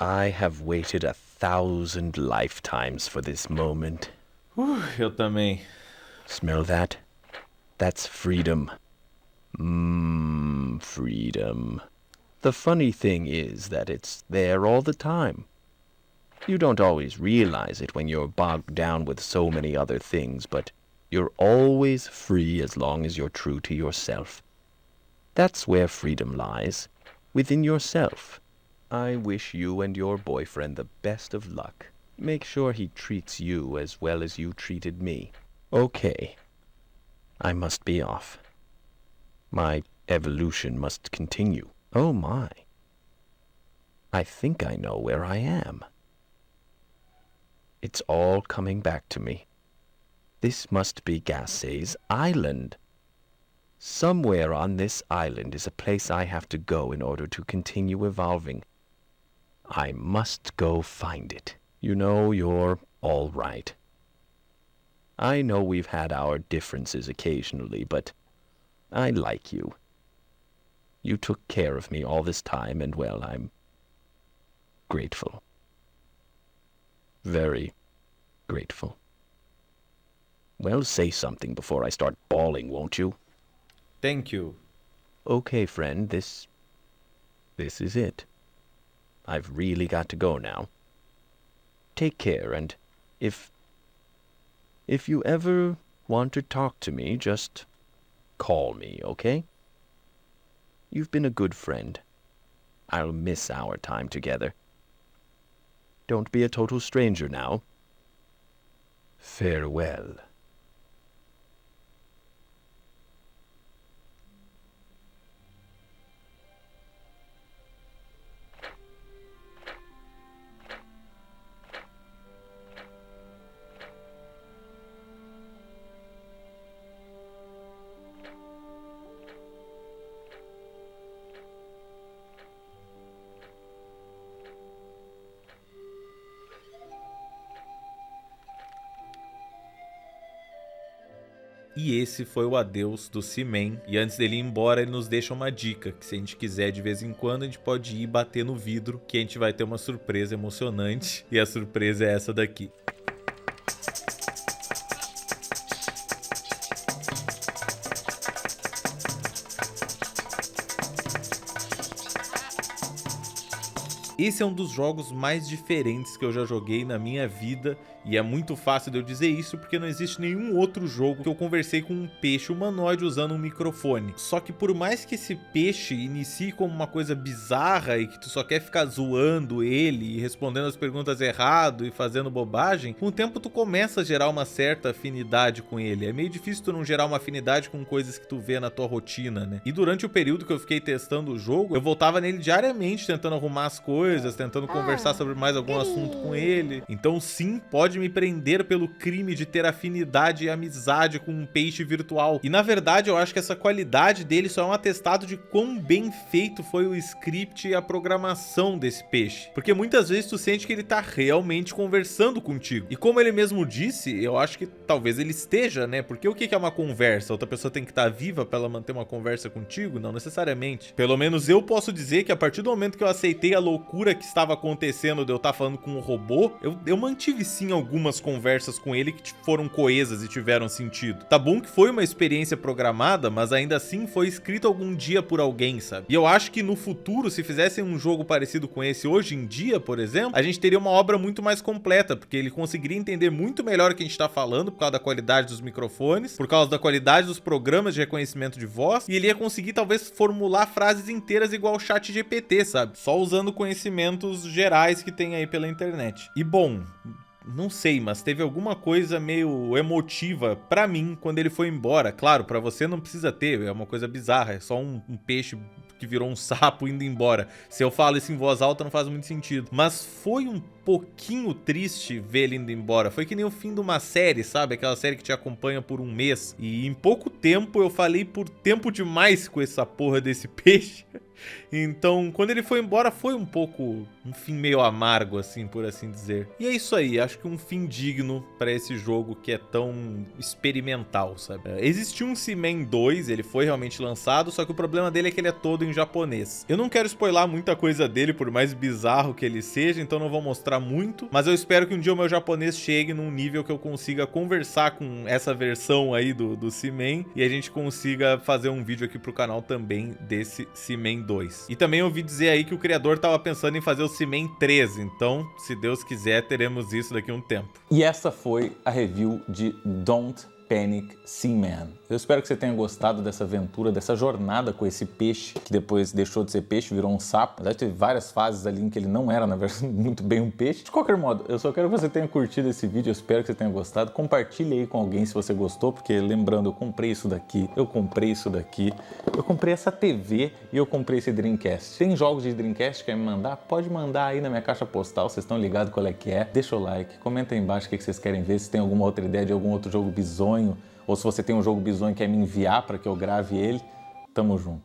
I have waited 1,000 lifetimes for this moment. Eu também. Smell that? That's freedom. Freedom. The funny thing is that it's there all the time. You don't always realize it when you're bogged down with so many other things, but you're always free as long as you're true to yourself. That's where freedom lies, within yourself. I wish you and your boyfriend the best of luck. Make sure he treats you as well as you treated me. Okay. I must be off. My evolution must continue. Oh my. I think I know where I am. It's all coming back to me. This must be Gasset's island. Somewhere on this island is a place I have to go in order to continue evolving. I must go find it. You know, you're all right. I know we've had our differences occasionally, but I like you. You took care of me all this time, and well, I'm grateful. Very grateful. Well, say something before I start bawling, won't you? Thank you. Okay, friend, this is it. I've really got to go now. Take care, and if you ever want to talk to me, just call me, okay? You've been a good friend. I'll miss our time together. Don't be a total stranger now. Farewell. E esse foi o adeus do Seaman. E antes dele ir embora, ele nos deixa uma dica, que se a gente quiser de vez em quando, a gente pode ir bater no vidro, que a gente vai ter uma surpresa emocionante. E a surpresa é essa daqui. Esse é um dos jogos mais diferentes que eu já joguei na minha vida E é muito fácil de eu dizer isso porque não existe nenhum outro jogo que eu conversei com um peixe humanoide usando um microfone. Só que por mais que esse peixe inicie como uma coisa bizarra e que tu só quer ficar zoando ele e respondendo as perguntas errado e fazendo bobagem, com o tempo tu começa a gerar uma certa afinidade com ele. É meio difícil tu não gerar uma afinidade com coisas que tu vê na tua rotina, né? E durante o período que eu fiquei testando o jogo, eu voltava nele diariamente tentando arrumar as coisas, tentando conversar sobre mais algum assunto com ele. Então sim, pode me prender pelo crime de ter afinidade e amizade com um peixe virtual. E na verdade eu acho que essa qualidade dele só é um atestado de quão bem feito foi o script e a programação desse peixe. Porque muitas vezes tu sente que ele tá realmente conversando contigo. E como ele mesmo disse, eu acho que talvez ele esteja, né? Porque o que é uma conversa? Outra pessoa tem que estar viva pra ela manter uma conversa contigo? Não necessariamente. Pelo menos eu posso dizer que a partir do momento que eu aceitei a loucura que estava acontecendo de eu estar falando com um robô, eu mantive sim algumas conversas com ele que foram coesas e tiveram sentido. Tá bom que foi uma experiência programada, mas ainda assim foi escrito algum dia por alguém, sabe? E eu acho que no futuro, se fizessem um jogo parecido com esse hoje em dia, por exemplo, a gente teria uma obra muito mais completa, porque ele conseguiria entender muito melhor o que a gente tá falando por causa da qualidade dos microfones, por causa da qualidade dos programas de reconhecimento de voz, e ele ia conseguir talvez formular frases inteiras igual o ChatGPT, sabe? Só usando conhecimentos gerais que tem aí pela internet. E bom, não sei, mas teve alguma coisa meio emotiva pra mim quando ele foi embora. Claro, pra você não precisa ter, é uma coisa bizarra, é só um peixe que virou um sapo indo embora. Se eu falo isso em voz alta não faz muito sentido. Mas foi um pouquinho triste ver ele indo embora. Foi que nem o fim de uma série, sabe? Aquela série que te acompanha por um mês. E em pouco tempo eu falei por tempo demais com essa porra desse peixe. Então, quando ele foi embora, foi um pouco um fim meio amargo, assim, por assim dizer. E é isso aí, acho que um fim digno pra esse jogo que é tão experimental, sabe? Existiu um Seaman 2, ele foi realmente lançado, só que o problema dele é que ele é todo em japonês. Eu não quero spoiler muita coisa dele, por mais bizarro que ele seja, então não vou mostrar muito, mas eu espero que um dia o meu japonês chegue num nível que eu consiga conversar com essa versão aí do Seaman e a gente consiga fazer um vídeo aqui pro canal também desse Seaman 2. E também ouvi dizer aí que o criador tava pensando em fazer o Seaman 3, então, se Deus quiser, teremos isso daqui a um tempo. E essa foi a review de Don't Panic Seaman. Eu espero que você tenha gostado dessa aventura, dessa jornada com esse peixe, que depois deixou de ser peixe, virou um sapo. Na verdade, teve várias fases ali em que ele não era, na verdade, muito bem um peixe. De qualquer modo, eu só quero que você tenha curtido esse vídeo, eu espero que você tenha gostado. Compartilhe aí com alguém se você gostou, porque lembrando, eu comprei isso daqui, eu comprei isso daqui, eu comprei essa TV e eu comprei esse Dreamcast. Tem jogos de Dreamcast que quer me mandar? Pode mandar aí na minha caixa postal, vocês estão ligados qual é que é. Deixa o like, comenta aí embaixo o que vocês querem ver, se tem alguma outra ideia de algum outro jogo bizonho, ou se você tem um jogo bizonho e quer me enviar para que eu grave ele, tamo junto.